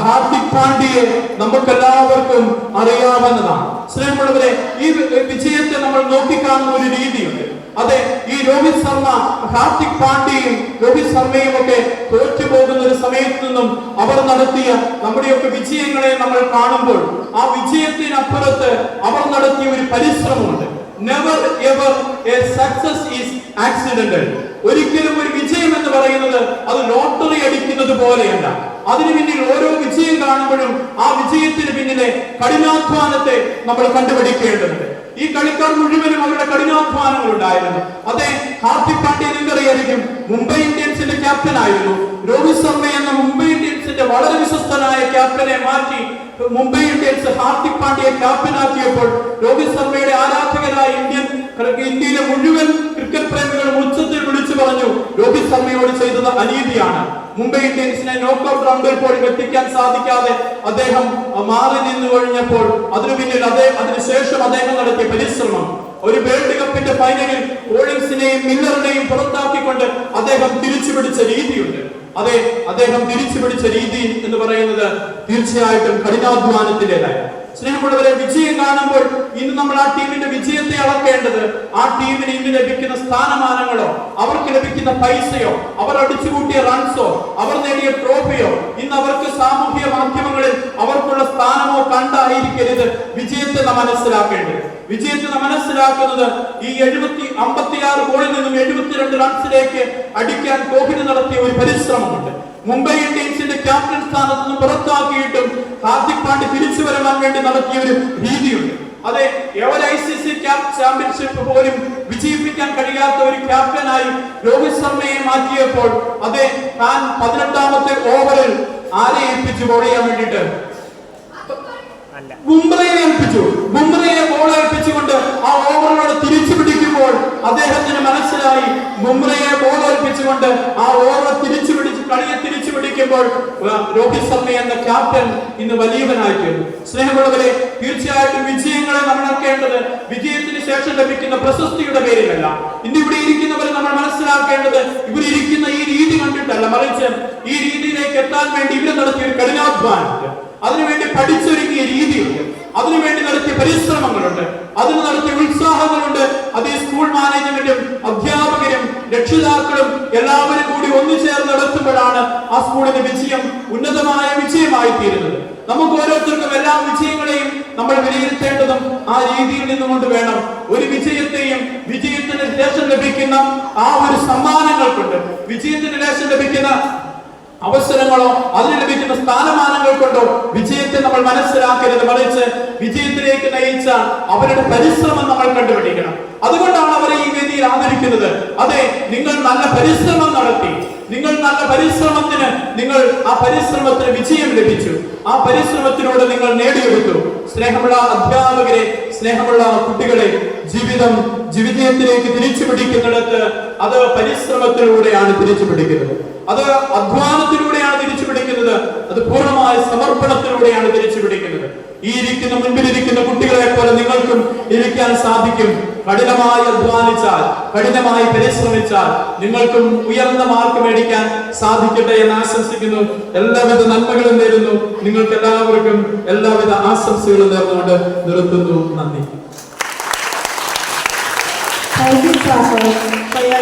I: ഹാർദിക് പാണ്ഡ്യയെ നമുക്കെല്ലാവർക്കും അറിയാവുന്നതാണ്. സ്നേഹമുള്ളവരെ, ഈ വിജയത്തെ നമ്മൾ നോക്കിക്കാണുന്ന ഒരു രീതിയുണ്ട്. അതെ, ഈ രോഹിത് ശർമ്മ, ഹാർദിക് പാണ്ഡ്യയും രോഹിത് ശർമ്മയും ഒക്കെ തോറ്റുപോകുന്ന ഒരു സമയത്ത് നിന്നും അവർ നടത്തിയ നമ്മുടെയൊക്കെ വിജയങ്ങളെ നമ്മൾ കാണുമ്പോൾ ആ വിജയത്തിനപ്പുറത്ത് അവർ നടത്തിയ ഒരു പരിശ്രമമുണ്ട്. Never ever a success is accidental. ഒരിക്കലും ഒരു വിജയം എന്ന് പറയുന്നത് അത് ലോട്ടറി അടിക്കുന്നത് പോലെയല്ല. അതിനു പിന്നിൽ ഓരോ വിജയം കാണുമ്പോഴും ആ വിജയത്തിന് പിന്നിലെ കഠിനാധ്വാനത്തെ നമ്മൾ കണ്ടുപിടിക്കേണ്ടതുണ്ട്. ഈ കളിക്കാർ മുഴുവനും അവരുടെ കഠിനാധ്വാനങ്ങൾ ഉണ്ടായിരുന്നു. അതെ, ഹാർദിക് പാണ്ഡ്യ നിങ്ങൾക്കറിയായിരിക്കും, മുംബൈ ഇന്ത്യൻസിന്റെ ക്യാപ്റ്റൻ ആയിരുന്നു. രോഹിത് ശർമ്മ എന്ന മുംബൈ ഇന്ത്യൻസിന്റെ വളരെ വിശ്വസ്തനായ ക്യാപ്റ്റനെ മാറ്റി മുംബൈ ഇന്ത്യൻസ് ഹാർദിക് പാണ്ഡ്യയെ ക്യാപ്റ്റനാക്കിയപ്പോൾ രോഹിത് ശർമ്മയുടെ ആരാധകരായ ഇന്ത്യയിലെ മുഴുവൻ ക്രിക്കറ്റ് പ്രേമികളും ഉച്ചത്തിൽ വിളിച്ചു പറഞ്ഞു രോഹിത് ശർമ്മയോട് ചെയ്തത് അനീതിയാണ്. മുംബൈ ഇന്ത്യൻസിനെ നോക്കൌട്ട് റൗണ്ടിൽ പോലും എത്തിക്കാൻ സാധിക്കാതെ അദ്ദേഹം മാറി നിന്നു കഴിഞ്ഞപ്പോൾ അതിനു പിന്നിൽ അതിനുശേഷം അദ്ദേഹം നടത്തിയ പരിശ്രമം, ഒരു വേൾഡ് കപ്പിന്റെ ഫൈനലിൽ കോളിൻസിനെയും മില്ലറിനെയും പുറത്താക്കിക്കൊണ്ട് അദ്ദേഹം തിരിച്ചുപിടിച്ച രീതിയുണ്ട്. അതെ, അദ്ദേഹം തിരിച്ചുപിടിച്ച രീതി എന്ന് പറയുന്നത് തീർച്ചയായിട്ടും കഠിനാധ്വാനത്തിൻ്റെതായ. സ്നേഹമുള്ളവരെ, വിജയം കാണുമ്പോൾ ഇന്ന് നമ്മൾ ആ ടീമിന്റെ വിജയത്തെ അളക്കേണ്ടത് ആ ടീമിന് ഇന്ന് ലഭിക്കുന്ന സ്ഥാനമാനങ്ങളോ അവർക്ക് ലഭിക്കുന്ന പൈസയോ അവർ അടിച്ചുകൂട്ടിയ റൺസോ അവർ നേടിയ ട്രോഫിയോ ഇന്ന് അവർക്ക് സാമൂഹ്യ മാധ്യമങ്ങളിൽ അവർക്കുള്ള സ്ഥാനമോ കണ്ടായിരിക്കരുത് വിജയത്തെ നാം മനസ്സിലാക്കേണ്ടത്. വിജയത്തെ നാം മനസ്സിലാക്കുന്നത് ഈ 56 ഗോളിൽ നിന്നും 72 റൺസിലേക്ക് അടിക്കാൻ കോഹ്ലി നടത്തിയ ഒരു പരിശ്രമമുണ്ട്. മുംബൈ ഇന്ത്യൻസിന്റെ ക്യാപ്റ്റൻ സ്ഥാനത്ത് നിന്ന് പുറത്താക്കിയിട്ടും ഹാർദിക് പാണ്ഡ്യ തിരിച്ചു വരാൻ വേണ്ടി നടത്തിയ ഒരു രീതിയുണ്ട്. അതെ, എവർ ICC ചാമ്പ്യൻഷിപ്പ് പോലും വിജയിപ്പിക്കാൻ കഴിയാത്ത ഒരു ക്യാപ്റ്റനായി രോഹിത് ശർമ്മയെ മാറ്റിയപ്പോൾ അതെ, താൻ 18ാമത്തെ ഓവറിൽ ആരെ ഏൽപ്പിച്ചു ബോൾ ചെയ്യാൻ വേണ്ടിയിട്ട്? ബുംറയെ ഏൽപ്പിച്ചു. ബുംറയെ ബോൾ ഏൽപ്പിച്ചുകൊണ്ട് ആ ഓവറിനോട് തിരിച്ചു പിടിക്കുമ്പോൾ അദ്ദേഹത്തിന് മനസ്സിലായി ബുംറയെ ബോൾ ഏൽപ്പിച്ചുകൊണ്ട് ആ ഓവർ കളിയെ തിരിച്ചു പിടിക്കുമ്പോൾ രോഹിത് ശർമ്മ എന്ന ക്യാപ്റ്റൻ ഇന്ന് വലിയവനായി തീർന്നു. സ്നേഹമുള്ളവരെ, തീർച്ചയായിട്ടും വിജയങ്ങളെ നമ്മൾ നോക്കേണ്ടത് വിജയത്തിന് ശേഷം ലഭിക്കുന്ന പ്രശസ്തിയുടെ പേരിലല്ല. ഇന്ന് ഇവിടെ ഇരിക്കുന്നവരെ നമ്മൾ മനസ്സിലാക്കേണ്ടത് ഇവർ ഇരിക്കുന്ന ഈ രീതി കണ്ടിട്ടല്ല, മറിച്ച് ഈ രീതിയിലേക്ക് എത്താൻ വേണ്ടി ഇവർ നടത്തിയ ഒരു കഠിനാധ്വാനമുണ്ട്. അതിനുവേണ്ടി പഠിച്ചൊരുങ്ങിയ രീതിയുണ്ട്, അതിനുവേണ്ടി നടത്തിയ പരിശ്രമങ്ങളുണ്ട്, അതിന് നടത്തിയ ഉത്സാഹങ്ങളുണ്ട്. അത് ഈ സ്കൂൾ മാനേജ്മെന്റും അധ്യാപകരും രക്ഷിതാക്കളും എല്ലാവരും കൂടി ഒന്നുചേർന്ന് നടത്തുമ്പോഴാണ് ആ സ്കൂളിന്റെ വിജയം ഉന്നതമായ വിജയമായി തീരുന്നത്. നമുക്ക് ഓരോരുത്തർക്കും എല്ലാ വിജയങ്ങളെയും നമ്മൾ വിലയിരുത്തേണ്ടതും ആ രീതിയിൽ നിന്നുകൊണ്ട് വേണം. ഒരു വിജയത്തെയും വിജയത്തിന് ശേഷം ലഭിക്കുന്ന ആ ഒരു സമ്മാനങ്ങൾക്കുണ്ട്, വിജയത്തിന് ശേഷം ലഭിക്കുന്ന അവസരങ്ങളോ അതിന് ലഭിക്കുന്ന സ്ഥാനമാനങ്ങൾ കൊണ്ടോ വിജയത്തെ നമ്മൾ മനസ്സിലാക്കരുത്, മറിച്ച് വിജയത്തിലേക്ക് നയിച്ച അവരുടെ പരിശ്രമം നമ്മൾ കണ്ടുപിടിക്കണം. അതുകൊണ്ടാണ് അവരെ ഈ വേദിയിൽ ആദരിക്കുന്നത്. അതെ, നിങ്ങൾ നല്ല പരിശ്രമം നടത്തി, നിങ്ങൾ നല്ല പരിശ്രമത്തിന് ആ പരിശ്രമത്തിന് വിജയം ലഭിച്ചു, ആ പരിശ്രമത്തിലൂടെ നിങ്ങൾ നേടിയെടുത്തു. സ്നേഹമുള്ള അധ്യാപകരെ, സ്നേഹമുള്ള കുട്ടികളെ, വിജയത്തിലേക്ക് തിരിച്ചു പിടിക്കുന്നിടത്ത് അത് പരിശ്രമത്തിലൂടെയാണ് തിരിച്ചു പിടിക്കുന്നത്, അത് അധ്വാനത്തിലൂടെയാണ് തിരിച്ചു പിടിക്കുന്നത്, അത് പൂർണ്ണമായ സമർപ്പണത്തിലൂടെയാണ് തിരിച്ചു പിടിക്കുന്നത്. ഈ മുൻപിലിരിക്കുന്ന കുട്ടികളെ പോലെ നിങ്ങൾക്കും ഇരിക്കാൻ സാധിക്കും. കഠിനമായി അധ്വാനിച്ചാൽ, കഠിനമായി പരിശ്രമിച്ചാൽ നിങ്ങൾക്കും ഉയർന്ന മാർക്ക് മേടിക്കാൻ സാധിക്കട്ടെ എന്ന് ആശംസിക്കുന്നു. എല്ലാവിധ നന്മകളും നേരുന്നു. നിങ്ങൾക്ക് എല്ലാവർക്കും എല്ലാവിധ ആശംസകളും നേർന്നുകൊണ്ട് നിർത്തുന്നു. നന്ദി.
A: Thank you, Father, for your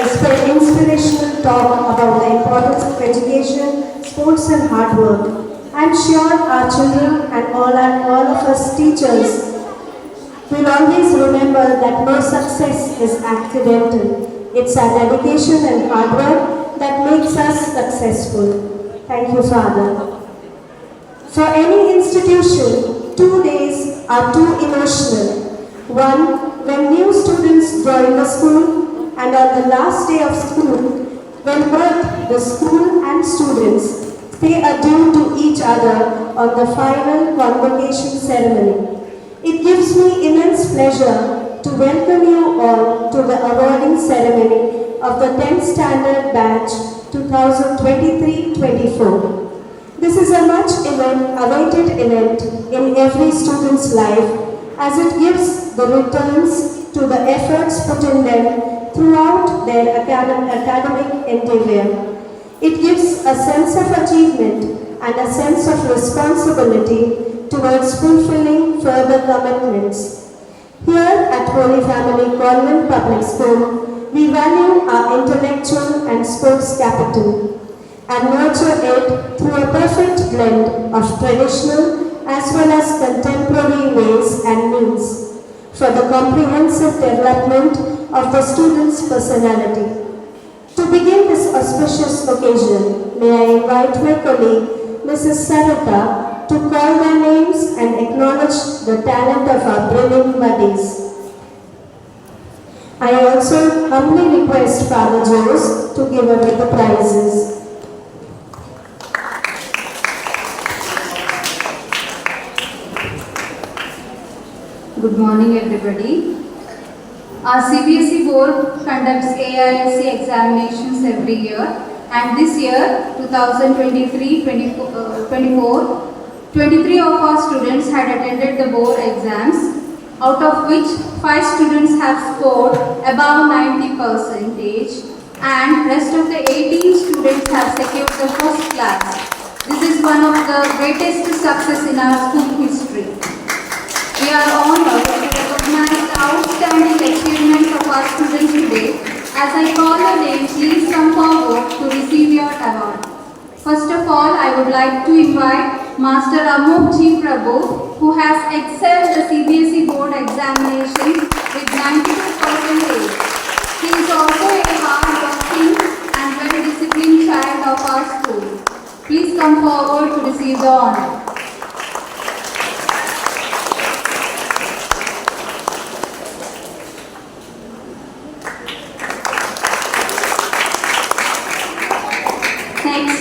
A: inspirational talk about the importance of education, sports and hard work. I am sure our children and all of us teachers will always remember that no success is accidental. It's our dedication and hard work that makes us successful. Thank you, Father. For any institution, 2 days are too emotional. One, when new students join the school, and on the last day of school, when both the school and students pay adieu to each other on the final convocation ceremony. It gives me immense pleasure to welcome you all to the awarding ceremony of the 10th Standard Batch 2023-24. This is a much awaited event in every student's life, as it gives the returns to the efforts put in them throughout their academic endeavor. It gives a sense of achievement and a sense of responsibility towards fulfilling further commitments. Here at Holy Family Convent Public School, we value our intellectual and sports capital and nurture it through a perfect blend of traditional as well as contemporary ways and means for the comprehensive development of the student's personality. To begin this auspicious occasion, may I invite my colleague, Mrs. Sarita, to call their names and acknowledge the talent of our brilliant buddies. I also humbly request Father Jose to give away the prizes.
F: Good morning, everybody.
C: Our CBSE board conducts AISC examinations every year, and this year, 2023-24, 23 of our students had attended the board exams, out of which 5 students have scored above 90%, and rest of the 18 students have secured the first class. This is one of the greatest success in our school history. We are honored to recognize the outstanding achievements of our students today. As I call your name, please come forward to receive your award. First of all, I would like to invite Master Amok G. Prabhu, who has excelled the CBSE board examination with 92%. He is also a hard-working and well-disciplined child of our school. Please come forward to receive the honor. Next,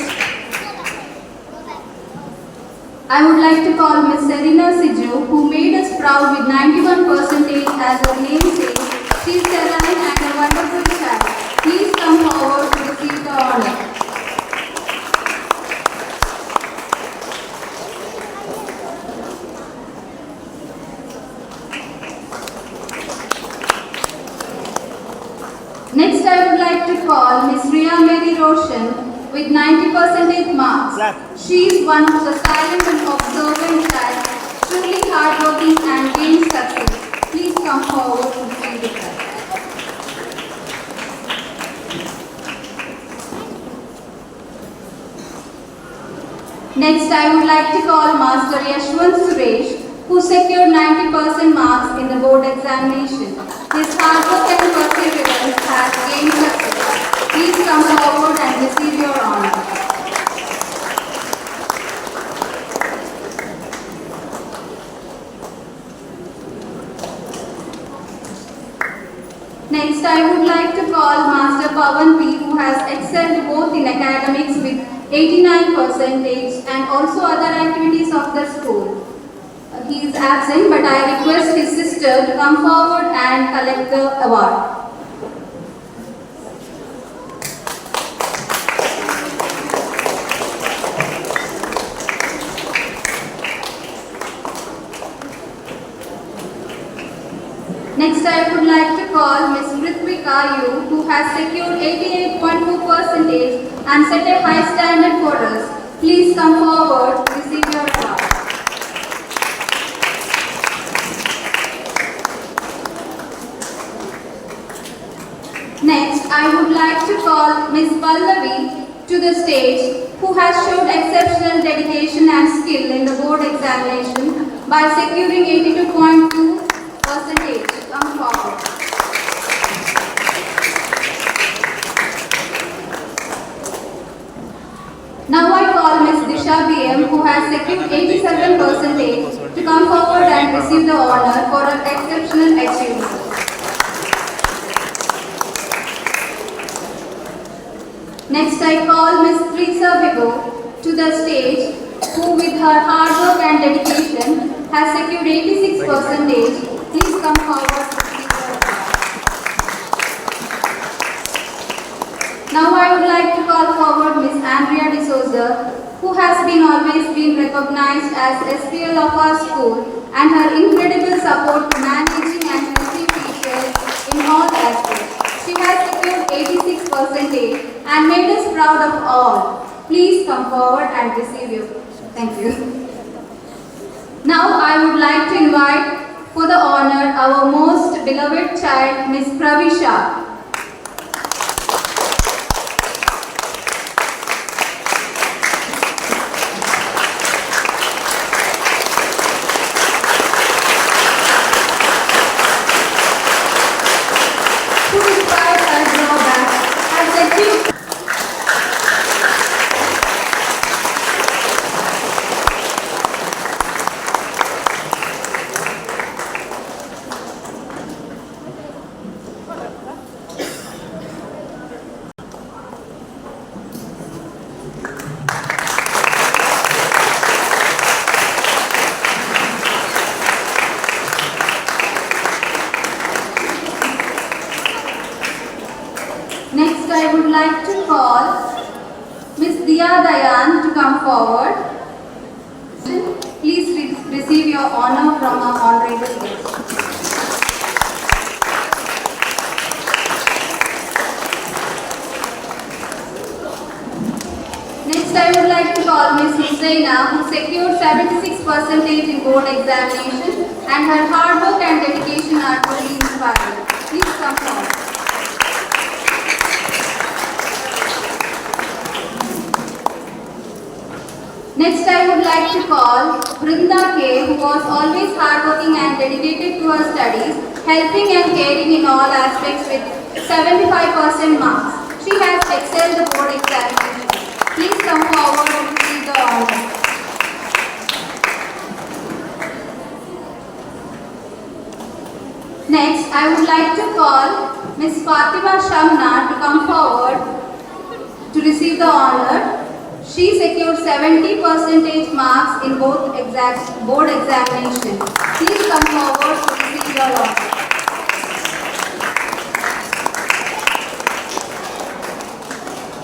C: I would like to call Ms. Serena Siju, who made us proud with 91% as her name says. She is serene and a wonderful child. Please come forward to receive the honor. Next, I would like to call Ms. Ria Mary Roshan with 90% marks. She is one of the silent and observant child, truly hardworking and gained success. Please come forward to receive the prize. Next, I would like to call Master Yashwant Suresh, who secured 90% marks in the board examination. His hard work and perseverance has gained success. Please come forward and receive your honor. Next, I would like to call Master Pawan P, who has excelled both in academics with 89% and also other activities of the school. He is absent, but I request his sister to come forward and collect the award. Next, I would like to call Ms. Ritvika Yu, who has secured 88.2% and set a high standard for us. Please come forward to receive your award. Next, I would like to call Ms. Pallavi to the stage, who has showed exceptional dedication and skill in the board examination by securing 82.2%. Come forward. Now I call Ms. Disha BM, who has secured 87%, to come forward and receive the honor for her exceptional achievement. Next, I call Ms. Teresa Vigo to the stage, who with her hard work and dedication has secured 86%. Please come forward to receive your award. Now I would like to call forward Ms. Andrea D'Souza, who has always been recognized as SPL of our school, and her incredible support to managing and helping teachers in all aspects. She has secured 86% and made us proud of all. Please come forward and receive you. Thank you. Now I would like to invite for the honor our most beloved child, Ms. Pravisha. Who despite her drawbacks has achieved
F: Vidya Dayan to come forward. Please receive your honor from our honorable guest. Next, I would like to call Ms. Hussaina, who secured 76% in board examination, and her hard work and dedication are truly inspiring. Please come forward. Next, I would like to call Brinda K, who was always hardworking and dedicated to her studies, helping and caring in all aspects with 75% marks. She has excelled the board examination. Please come forward and receive the honor. Next, I would like to call Ms. Fatima Shamna to come forward to receive the honor. She secured 70% marks in both board examinations. Please come forward to receive your honor.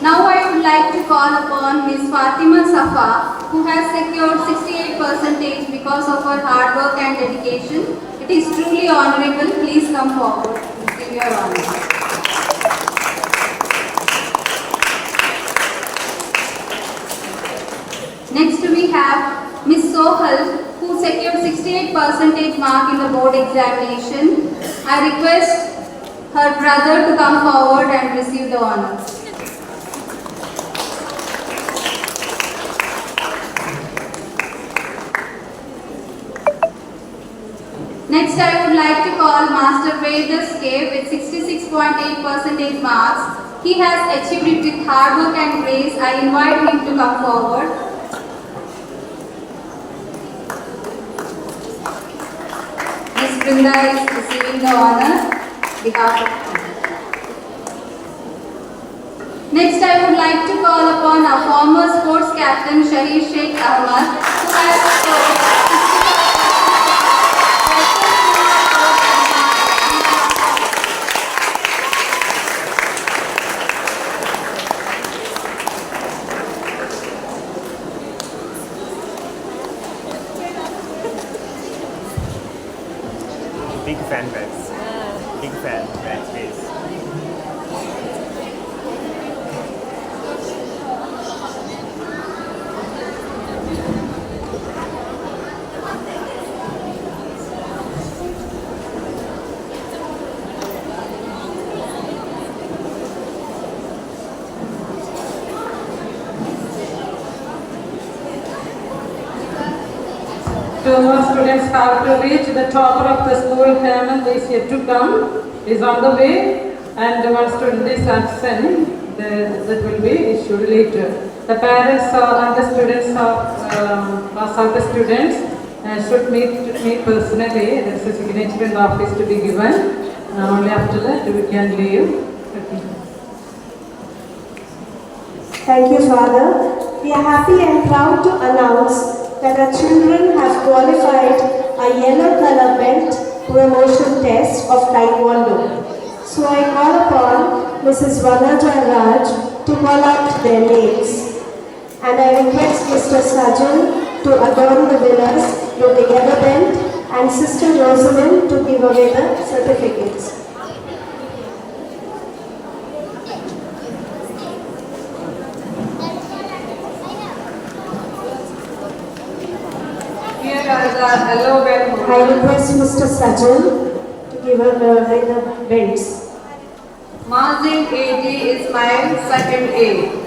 F: Now I would like to call upon Ms. Fatima Safa, who has secured 68% because of her hard work and dedication. It is truly honorable. Please come forward to receive your honor. Next we have Ms. Sohal, who secured 68% mark in the board examination. I request her brother to come forward and receive the honor. Next, I would like to call Master Vedas K with 66.8% marks. He has achieved it with hard work and grace. I invite him to come forward. Ms. Brinda is receiving the honor on behalf of him. Next, I would like to call upon our former sports captain Shahid Sheikh Ahmad, who has scored 65%.
G: Big fan base. Big fan base.
H: Two more students have to reach the topper of the school. Hemant is yet to come, is on the way, and one student is absent. That will be issued later. The parents and the students of the students should meet personally. There is a signature in the office to be given. Only after that we can leave.
A: Thank you, Father. We are happy and proud to announce that our children have qualified a yellow color belt promotion test of Taekwondo. So I call upon Mrs. Vanaja Raj to call out their names. And I request Mr. Sajal to adorn the winners with the yellow belt and Sister Rosalind to give away the certificates.
H: Here are the yellow belt.
A: I request Mr. Sajal to give away the belts.
F: Mazin AG Ismail, second A.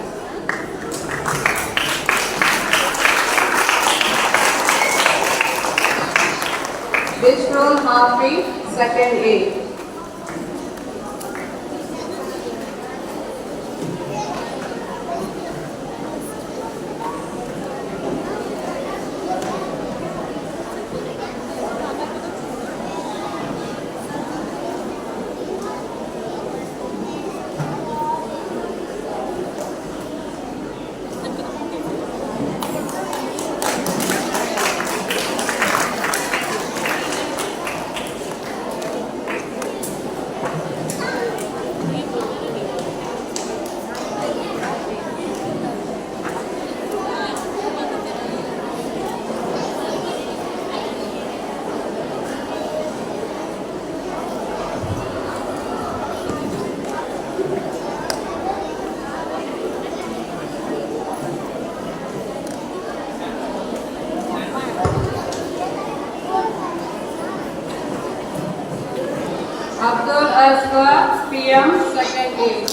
F: Bishrul Hafi, second A.
H: Abdul Asghar, PM, second A.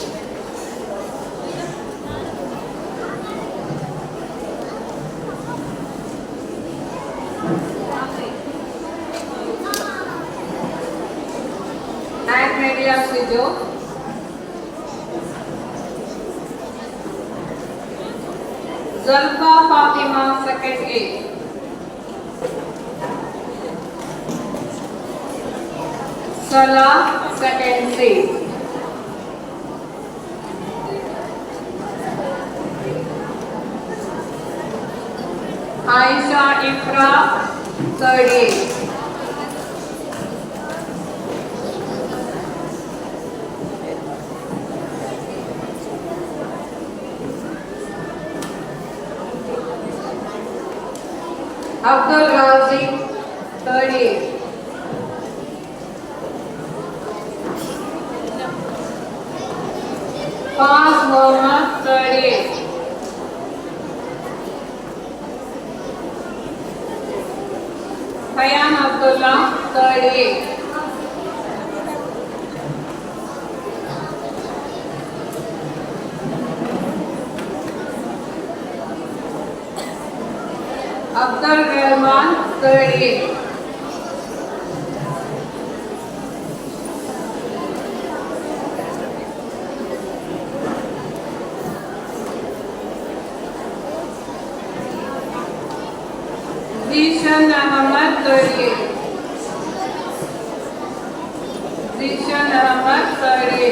H: And Maria Sijo. Zulfa Fatima, second A. Salah, second C. Aisha Ifra, third A. Abdul Razi, third A. Faz Mohammed, third A. Hayan Abdullah, third A. Abdul Rahman, third A. Zishan Ahmad, third A. Zishan Ahmad, third A.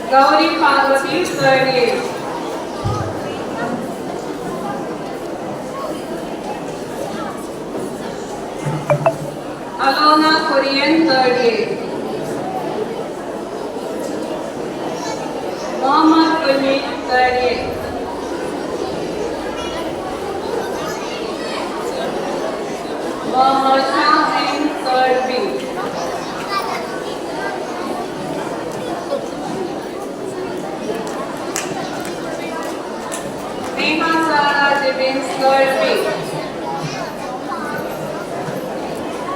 H: Gauri Parvati, third A. Alona Korean, third A. Mohammad Kulmi, third A. Mohammad Shaheen, third B. Neha Sara Jibins, third B.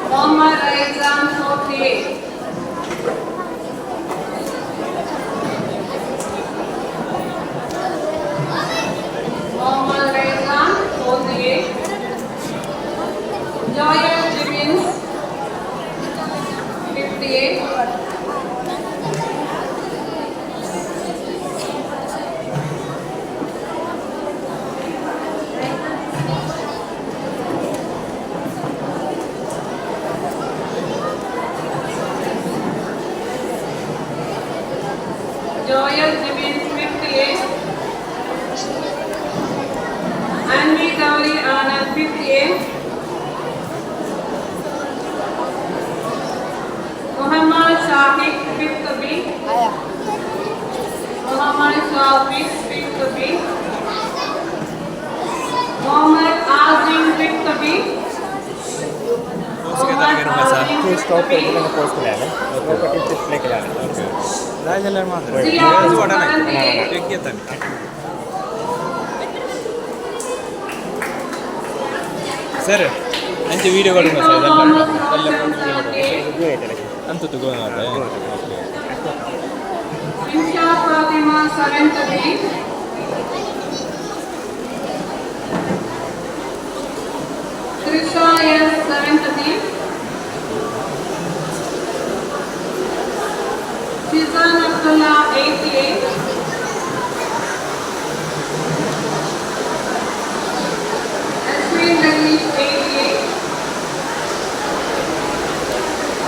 H: Mohammad Aizam, fourth A. Mohammad Aizam, fourth A. Joya Jibins, fifth A. Joyal Jibins, fifth A. Anvi Gauri Anand, fifth A. Muhammad Shafiq, fifth B. Muhammad Shafiq, fifth B. Muhammad Azim, fifth B. Muhammad Azim,
G: stop
H: fifth B.
G: പോസ്റ്റിലാണ് property ഷിഫ്റ്റിലേക്കാണ് രാജെല്ലാം മാത്രം sir ಅಂಚೆ video ಕೊಡಿ sir ಅಂತ ತಗೋತಾರೆ
H: Insha Fatima, seventh B. Trisha S, seventh B. Shizan Abdullah, eighth A. Ashwin Danish, eighth A.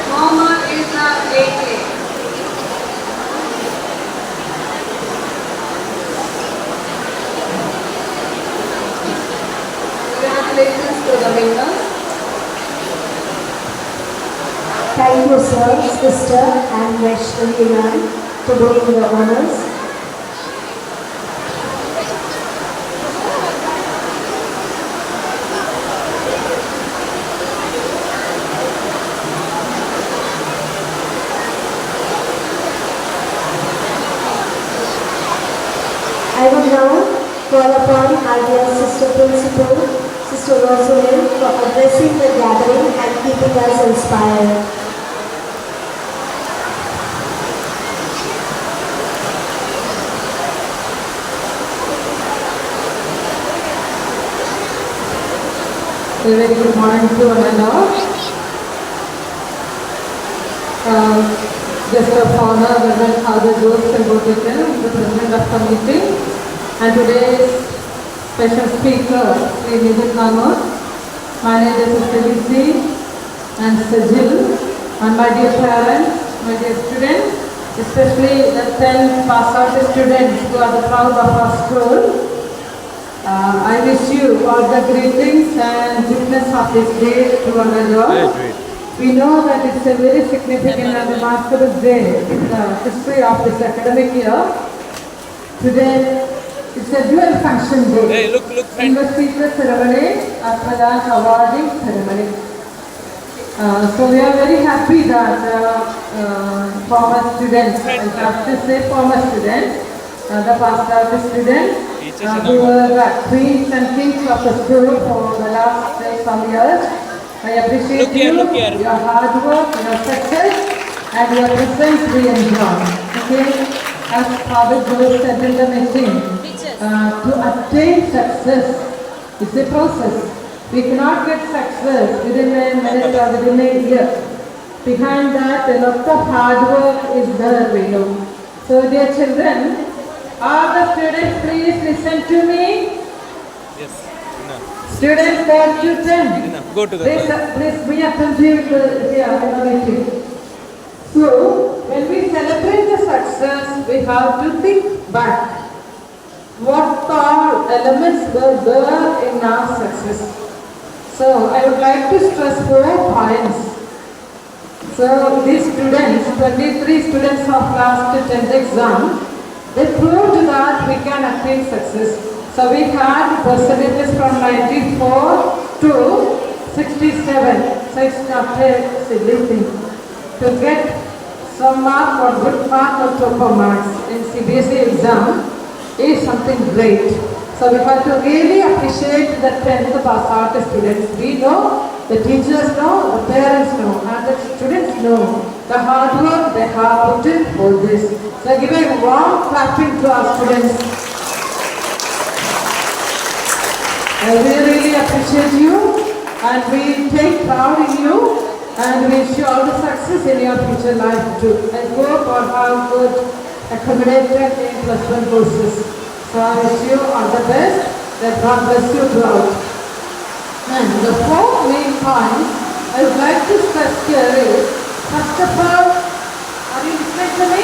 H: Mohammad Isa, eighth A. Congratulations to the winners.
A: Thank you, sir, sister, and Vaishnavi ma'am, to bring the honors.
B: I would now call upon our dear Sister Principal, Sister Rosalind, for addressing the gathering and keeping us inspired.
H: A very good morning to one and all. Just a honor, Reverend Father Joseph Botikin, the President of Committee, and today's special speaker, Sri Nidhi Kanur, Manager Sister Lizzie and Sajil, and my dear parents, my dear students, especially the 10 pass out students who are the proud of our school. I wish you all the greetings and goodness of this day to one another. We know that it's a very significant and remarkable day in the history of this academic year. Today, it's a dual function day.
G: Hey, look, friend.
H: Investiture ceremony as well as awarding ceremony. So we are very happy that former students, I have to say former students, the past out students, who were queens and kings of the school for the last some years. I appreciate your hard work, your success, and your presence we enjoy. Okay? As Father Joe said in the meeting, to attain success is a process. We cannot get success within a minute or within a year. Behind that, a lot of hard work is there, we know. So, dear children, all the students, please listen to me.
G: Yes.
H: Students, go to 10.
G: Go to the
H: Please be attentive here. So, when we celebrate the success, we have to think back. What all elements were there in our success? So, I would like to stress 4 points. So, these students, 23 students of last 10th exam, they proved that we can attain success. So we had percentages from 94 to 67. So it's not a silly thing. To get some mark or good mark or proper marks in CBSE exam is something great. So we have to really appreciate the 10th pass out students. We know, the teachers know, the parents know, and the students know the hard work they have put in for this. So give a warm clapping to our students. I really appreciate you, and we take pride in you, and we wish you all the success in your future life too. I hope or have good accommodated in +1 courses. So I wish you all the best, that God bless you throughout. And the 4 main points I would like to stress here is, first of all, are you listening to me?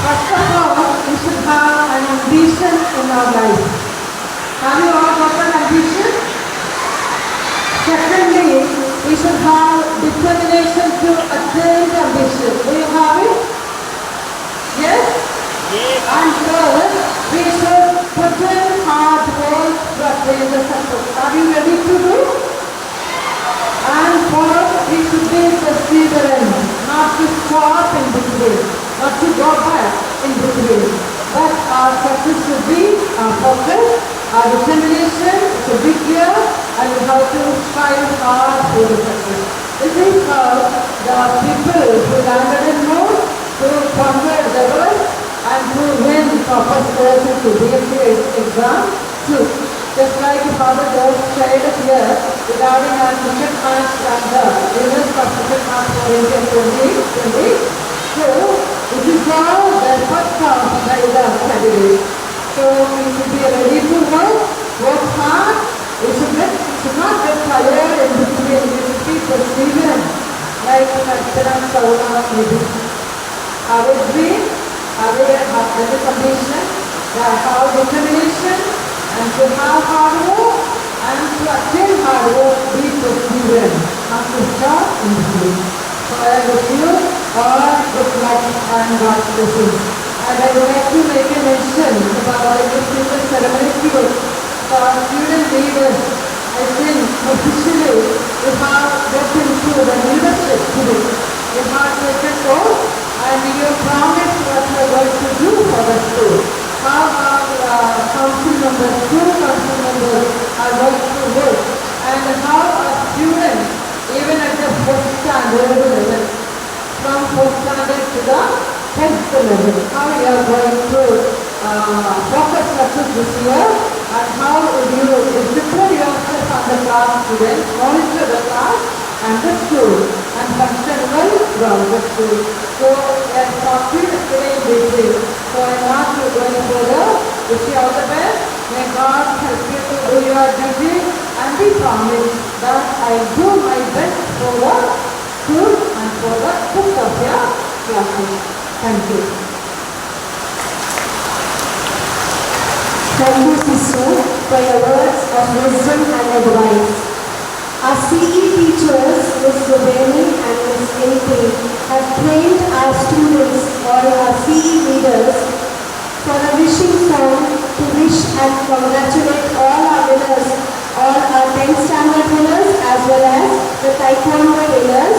H: First of all, we should have an ambition in our life. Have you all got an ambition? Secondly, we should have determination to attain the ambition. Do you have it? Yes? Yes. And third, we should put in hard work to attain the success. Are you ready to do? And fourth, we should be perseverant, not to stop in between, not to go back in between. But our success should be our focus, our determination. It's a big year, and we have to strive hard for the success. This is how the people who landed in Moore, who conquered the world, and who win proper scores in the BSc exam too. Just like Father George said here regarding our cricket match and the winners of cricket match for India 2020. So, this is all the first of the exam category. So, we should be ready to work hard. We should not get tired in between. We should be perseverant, like Charan Sauna maybe. Have a dream, have a ambition, have determination, and to have hard work, and to attain hard work, be perseverant, not to stop in between. So I wish you all good luck and God's blessings. And I would like to make a mention about our institutional ceremony here. So our student leaders, I think officially we have got into the leadership today. We have taken oath, and you promised what we are going to do for the school. How have 10th level. How you are going to focus lessons this year and how you prepare yourself on the class students, monitor the class and the school and function well from the school. So as talking today this is. So I am not going further. Wish you all the best. May God help you to do your duty and we promise that I will do my best for the school and for the rest of your classes. Thank you.
B: Thank you, sister, for your words of wisdom and advice. Our CE teachers, Ms. Zubeni and Ms. MP, have trained our students or our CE leaders for a wishing song to wish and congratulate all our winners, all our 10th standard winners as well as the taekwondo winners.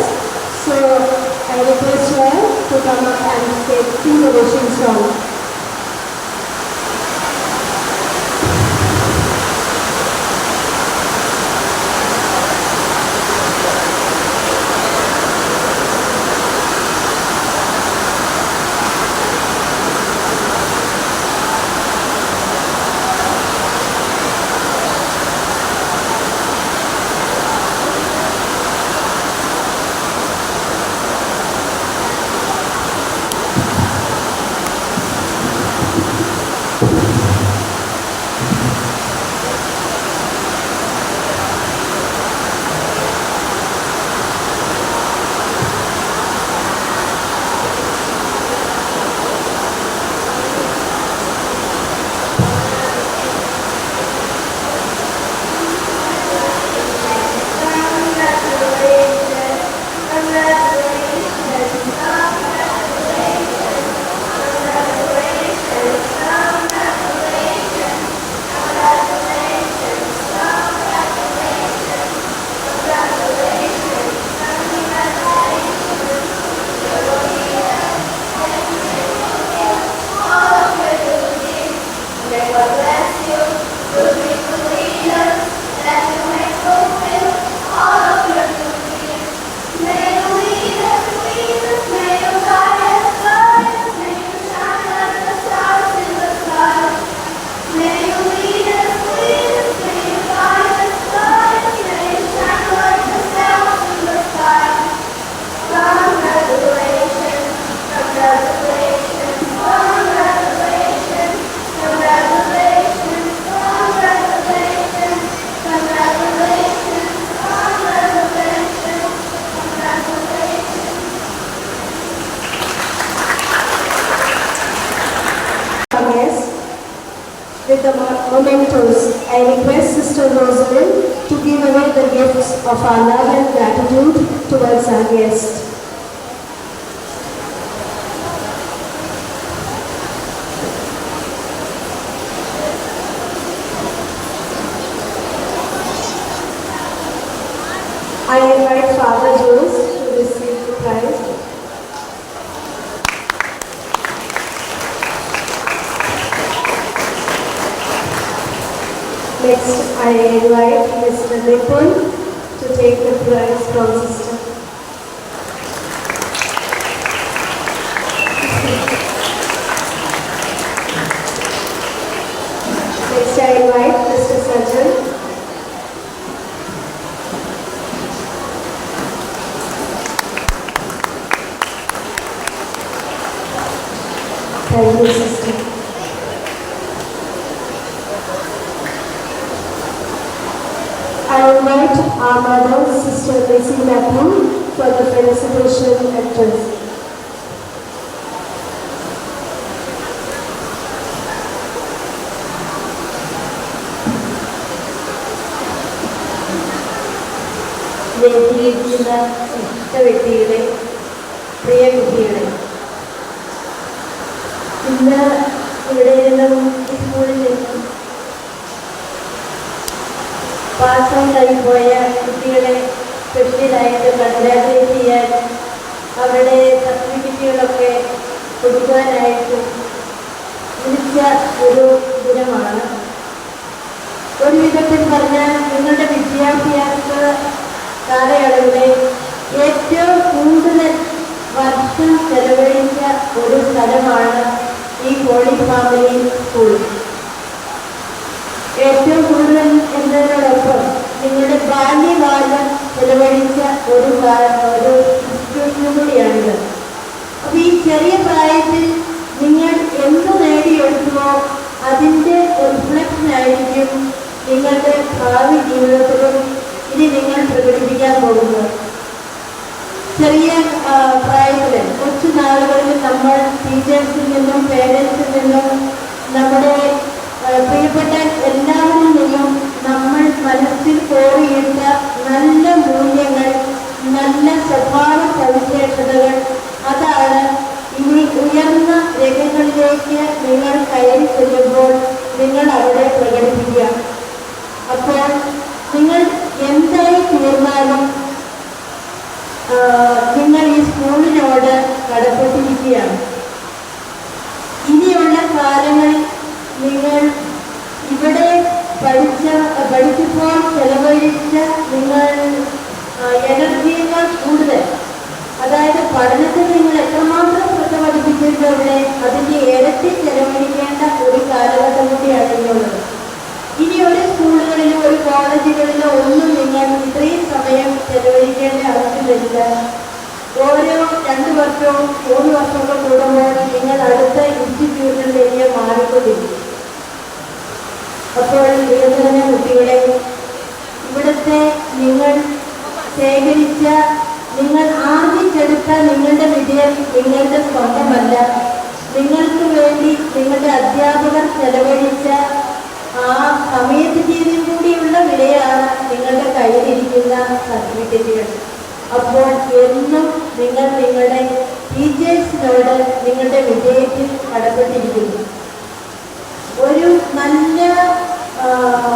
B: So I request her to come up and sing the wishing song. With the mementos, I request Sister Rosalind to give away the gifts of our love and gratitude towards our guest. I invite Father Jules to receive the prize. Next, I invite Mr. Nipun to take the prize from Sister. Next, I invite Mr. Sajjan. Thank you, Sister. I invite our mother, Sister Lacey Matthew, for the felicitation address.
J: നെഞ്ചിലിരിക്കുന്ന ഇഷ്ട വ്യക്തിയുടെ പ്രിയ കുട്ടിയുടെ ഇന്ന് ഇവിടെ നിന്നും ഈ സ്കൂളിൽ നിന്നും pass ഔട്ടായി പോയ കുട്ടികളെ സ്പെഷ്യലായിട്ട് കൺഗ്രാജുലേറ്റ് ചെയ്യാൻ അവരുടെ സർട്ടിഫിക്കറ്റുകളൊക്കെ കൊടുക്കാനായിട്ട് വിളിച്ച ഒരു ദിനമാണ്. ഒരു വിധത്തിൽ പറഞ്ഞാൽ നിങ്ങളുടെ വിദ്യാഭ്യാസ കാലയളവിലെ ഏറ്റവും കൂടുതൽ വർഷം ചെലവഴിച്ച ഒരു
B: സ്ഥലമാണ് ഈ ഹോളി ഫാമിലി സ്കൂൾ. ഏറ്റവും കൂടുതൽ എന്നതിനോടൊപ്പം നിങ്ങളുടെ ബാല്യകാലം ചെലവഴിച്ച ഒരു ഇൻസ്റ്റിറ്റ്യൂഷനും കൂടിയാണിത്. അപ്പോൾ ഈ ചെറിയ പ്രായത്തിൽ നിങ്ങൾ എന്ത് നേടിയെടുത്തുവോ അതിൻ്റെ റിഫ്ലക്ഷൻ ആയിരിക്കും നിങ്ങളുടെ ഭാവി ജീവിതത്തിലും ഇനി നിങ്ങൾ പ്രകടിപ്പിക്കാൻ പോകുന്നത്. ചെറിയ പ്രായത്തിൽ കുറച്ച് നാളുകളിൽ നമ്മൾ ടീച്ചേഴ്സിൽ നിന്നും പേരൻസിൽ നിന്നും നമ്മുടെ പ്രിയപ്പെട്ട എല്ലാവരിൽ നിന്നും നമ്മൾ മനസ്സിൽ കോറിയിട്ട നല്ല മൂല്യങ്ങൾ, നല്ല സ്വഭാവ സവിശേഷതകൾ, അതാണ് ഇനി ഉയർന്ന രംഗങ്ങളിലേക്ക് നിങ്ങൾ കയറി ചെല്ലുമ്പോൾ നിങ്ങൾ അവിടെ പ്രകടിപ്പിക്കുക. അപ്പോൾ നിങ്ങൾ എന്തായി തീർന്നാലും നിങ്ങൾ ഈ സ്കൂളിനോട് കടപ്പെട്ടിരിക്കുകയാണ്. ഇനിയുള്ള കാലങ്ങളിൽ നിങ്ങൾ ഇവിടെ പഠിച്ചപ്പോൾ ചെലവഴിച്ച നിങ്ങൾ എനർജിയേക്കാൾ കൂടുതൽ, അതായത് പഠനത്തിൽ നിങ്ങൾ എത്രമാത്രം ശ്രദ്ധ പഠിപ്പിച്ചിട്ട് അവിടെ അതിൻ്റെ ഇരട്ടി ചെലവഴിക്കേണ്ട ഒരു കാലഘട്ടം കൂടിയാണ് ഇനിയുള്ളത്. ഇനി ഒരു സ്കൂളുകളിലോ ഒരു കോളേജുകളിലോ ഒന്നും നിങ്ങൾ ഇത്രയും സമയം ചെലവഴിക്കേണ്ട ആവശ്യമില്ല. ഓരോ 2 വർഷവും 3 വർഷമൊക്കെ കൂടുമ്പോൾ നിങ്ങൾ അടുത്ത ഇൻസ്റ്റിറ്റ്യൂഷനിലേക്ക് മാറിക്കൊണ്ടിരിക്കും. അപ്പോൾ പ്രിയപ്പെട്ട കുട്ടികളെ, ഇവിടുത്തെ നിങ്ങൾ ശേഖരിച്ച, നിങ്ങൾ ആർജിച്ചെടുത്ത നിങ്ങളുടെ വിജയം നിങ്ങളുടെ സ്വന്തമല്ല. നിങ്ങൾക്ക് വേണ്ടി നിങ്ങളുടെ അധ്യാപകർ ചെലവഴിച്ച ആ സമയത്തിൻ്റെയും കൂടിയുള്ള വിലയാണ് നിങ്ങളുടെ കയ്യിലിരിക്കുന്ന സർട്ടിഫിക്കറ്റുകൾ. അപ്പോൾ എന്നും നിങ്ങൾ നിങ്ങളുടെ ടീച്ചേഴ്സിനോട് നിങ്ങളുടെ വിജയത്തിൽ കടപ്പെട്ടിരിക്കുന്നു. ഒരു നല്ല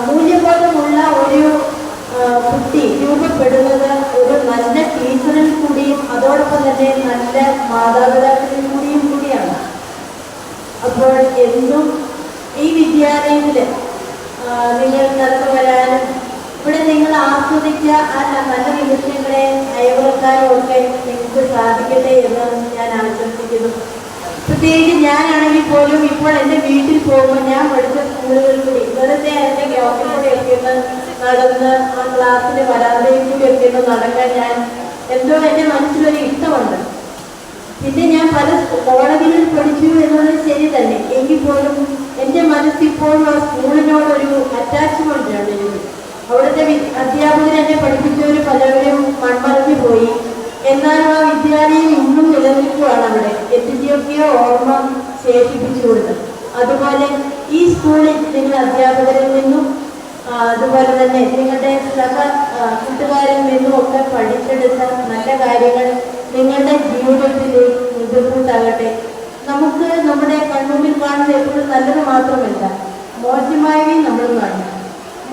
B: മൂല്യബോധമുള്ള ഒരു കുട്ടി രൂപപ്പെടുന്നത് ഒരു നല്ല ടീച്ചറിൽ കൂടിയും അതോടൊപ്പം തന്നെ നല്ല മാതാപിതാക്കളിൽ കൂടിയാണ്. അപ്പോൾ എന്നും ഈ വിദ്യാലയത്തിൽ നിങ്ങൾ കടന്നു വരാനും ഇവിടെ നിങ്ങൾ ആസ്വദിച്ച ആ നല്ല നിമിഷങ്ങളെ അയൽക്കാരും ഒക്കെ നിങ്ങൾക്ക് സാധിക്കട്ടെ എന്ന് ഞാൻ ആശംസിക്കുന്നു. പ്രത്യേകിച്ച് ഞാനാണെങ്കിൽ പോലും ഇപ്പോൾ എൻ്റെ വീട്ടിൽ പോകുമ്പോൾ ഞാൻ പഠിച്ച സ്കൂളുകളിൽ കൂടി വെറുതെ എൻ്റെ ഗ്രൗണ്ടിൽ കൂടെയൊക്കെ ഒന്ന് നടന്ന് ആ ക്ലാസ്സിൻ്റെ വരാന്തയിൽ കൂടിയൊക്കെ ഒന്ന് നടക്കാൻ ഞാൻ എന്തോ എൻ്റെ മനസ്സിലൊരു ഇഷ്ടമുണ്ട്. പിന്നെ ഞാൻ പല കോളേജുകളിൽ പഠിച്ചു എന്നുള്ളത് ശരി തന്നെ, എങ്കിൽ പോലും എൻ്റെ മനസ്സിപ്പോഴും ആ സ്കൂളിനോടൊരു അറ്റാച്ച്മെൻ്റ് ആണ് എനിക്ക്. അവിടുത്തെ അധ്യാപകർ എന്നെ പഠിപ്പിച്ചവർ പലവരും മൺമറഞ്ഞു പോയി, എന്നാലും ആ വിദ്യാലയം ഇന്നും നിലനിൽക്കുകയാണ്. അവിടെ എന്തിൻ്റെയൊക്കെയോ ഓർമ്മ ശേഷിപ്പിച്ചുകൊണ്ട്. അതുപോലെ ഈ സ്കൂളിൽ നിങ്ങൾ അധ്യാപകരിൽ നിന്നും അതുപോലെ തന്നെ നിങ്ങളുടെ സഹ കൂട്ടുകാരിൽ നിന്നും ഒക്കെ പഠിച്ചെടുത്ത നല്ല കാര്യങ്ങൾ നിങ്ങളുടെ ജീവിതത്തിലേക്ക് മുതൽക്കൂട്ടാകട്ടെ. നമുക്ക് നമ്മുടെ കൺമുമ്പിൽ കാണുന്നത് എപ്പോഴും നല്ലത് മാത്രമല്ല, മോശമായവയും നമ്മൾ കാണും.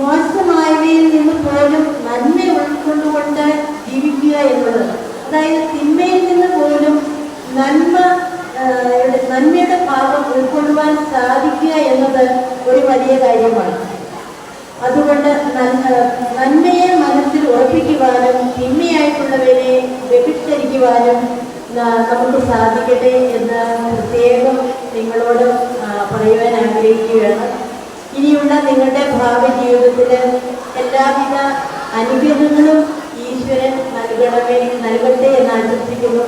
B: മോശമായവയിൽ നിന്ന് പോലും നന്മ ഉൾക്കൊണ്ടുകൊണ്ട് ജീവിക്കുക എന്നുള്ളത്, അതായത് തിന്മയിൽ നിന്ന് പോലും നന്മയുടെ ഭാഗം ഉൾക്കൊള്ളുവാൻ സാധിക്കുക എന്നത് ഒരു വലിയ കാര്യമാണ്. അതുകൊണ്ട് നന്മയെ മനസ്സിൽ ഉറപ്പിക്കുവാനും തിന്മയായിട്ടുള്ളവരെ ബഹിഷ്കരിക്കുവാനും നമുക്ക് സാധിക്കട്ടെ എന്ന് പ്രത്യേകം നിങ്ങളോട് പറയുവാൻ ആഗ്രഹിക്കുകയാണ്. ഇനിയുള്ള നിങ്ങളുടെ ഭാവി ജീവിതത്തിൽ എല്ലാവിധ അനുഗ്രഹങ്ങളും ഈശ്വരൻ നൽകട്ടെ എന്ന് ആശംസിക്കുന്നു.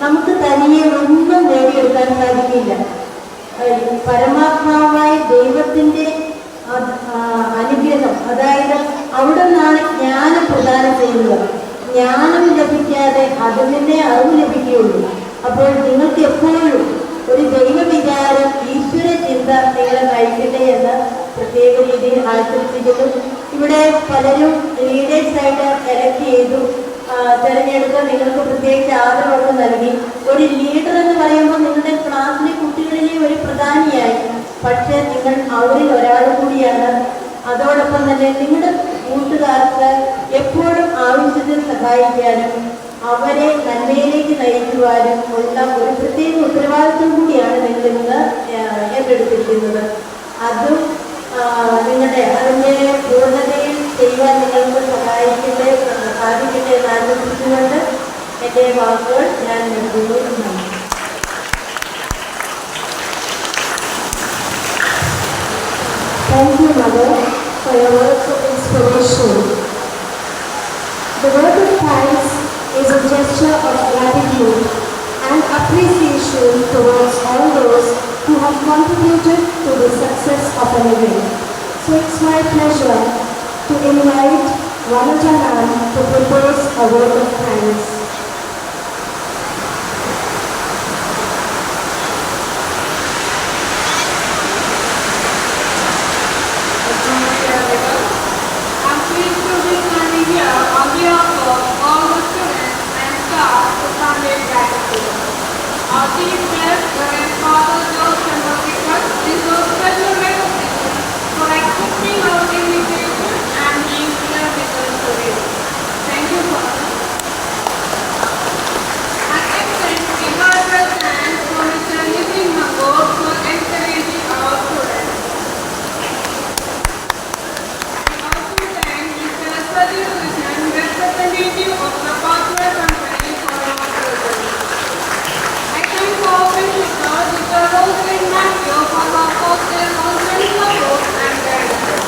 B: നമുക്ക് തനിയെ ഒന്നും നേടിയെടുക്കാൻ സാധിക്കില്ല. പരമാത്മാവായ ദൈവത്തിൻ്റെ അനുഗ്രഹം, അതായത് അവിടെ നിന്നാണ് ജ്ഞാനം പ്രദാനം ചെയ്യുന്നത്. ജ്ഞാനം ലഭിക്കാതെ അതിൽ നിന്നേ അറിവ് ലഭിക്കുകയുള്ളൂ. അപ്പോൾ നിങ്ങൾക്ക് എപ്പോഴും ഒരു ദൈവവിചാരം, ഈശ്വര ചിന്ത നിങ്ങളെ നയിക്കട്ടെ എന്ന് പ്രത്യേക രീതിയിൽ ആശംസിക്കുന്നു. ഇവിടെ പലരും ലീഡേഴ്സായിട്ട് എലക്ട് ചെയ്തു, തിരഞ്ഞെടുത്ത് നിങ്ങൾക്ക് പ്രത്യേകിച്ച് ആദരവൊക്കെ നൽകി. ഒരു ലീഡർ എന്ന് പറയുമ്പോൾ നിങ്ങളുടെ ക്ലാസ്സിലെ കുട്ടികളിലെ ഒരു പ്രധാനിയായി, പക്ഷേ നിങ്ങൾ അവരിൽ ഒരാൾ കൂടിയാണ്. അതോടൊപ്പം തന്നെ നിങ്ങളുടെ കൂട്ടുകാർക്ക് എപ്പോഴും ആവശ്യത്തിന് സഹായിക്കാനും അവരെ നന്മയിലേക്ക് നയിക്കുവാനും ഉള്ള ഒരു പ്രത്യേക ഉത്തരവാദിത്വം കൂടിയാണ് നിങ്ങൾ ഇന്ന് ഏറ്റെടുത്തിരിക്കുന്നത്. അതും നിങ്ങളുടെ അതിൻ്റെ പൂർണ്ണതയിൽ ചെയ്യുവാൻ നിങ്ങൾക്ക് സാധിക്കട്ടെ എന്ന് ആശംസിച്ചുകൊണ്ട് എൻ്റെ വാക്കുകൾ ഞാൻ നൽകുന്നു. Thank you, Mother, for your words of inspiration. The word of thanks is a gesture of gratitude and appreciation towards all those who have contributed to the success of an event. So it's my pleasure to invite Vanuja ma'am to propose a word of thanks.
C: I'm pleased to be standing here on behalf of all the students and staff to convey gratitude. Our chief guest, Reverend Father George Chandrasekhar, deserves special recognition for accepting our invitation and being here with us today. Thank you, Father. I extend a heartfelt thanks to Mr. Nitin Nagor for encouraging our students. Pradeep Krishnan, representative of the Partner Company for our presence. I thank our Minister, Mr. Rosalind Matthew, for her constant support and guidance.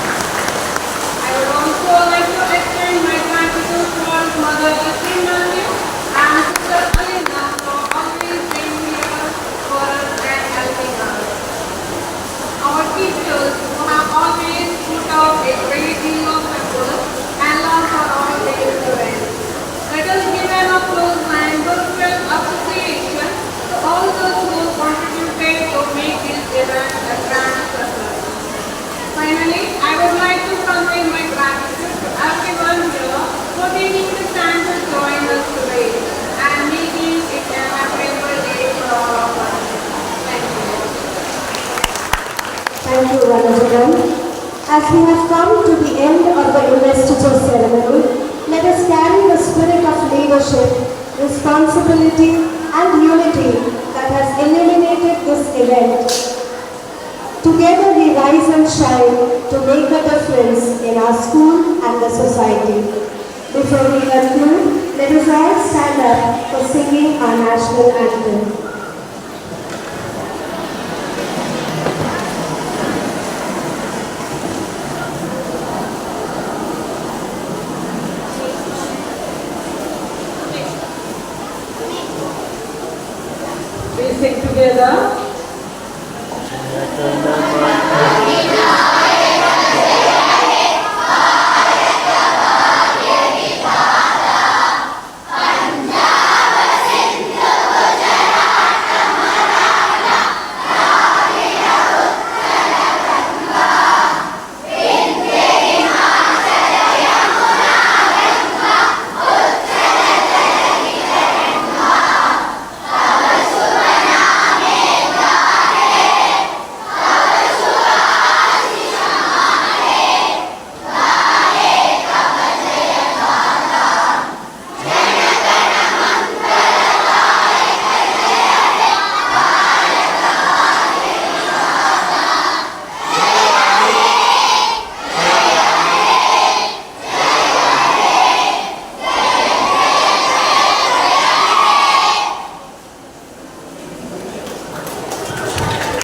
C: I would also like to extend my gratitude towards Mother Justin Matthew and Sister Alina for always being here for us and helping us. Our teachers who have always put out a great deal of effort and love for our dear students. Let us give an applause and heartfelt appreciation to all those who contributed to make this event a grand success. Finally, I would like to convey my gratitude to everyone here for taking the time to join us today and making it a memorable day for all of us. Thank you.
B: Thank you, Vanuja. As we have come to the end of the investiture ceremony, let us carry the spirit of leadership, responsibility and unity that has illuminated this event. Together we rise and shine to make a difference in our school and the society. Before we conclude, let us all stand up for singing our national anthem.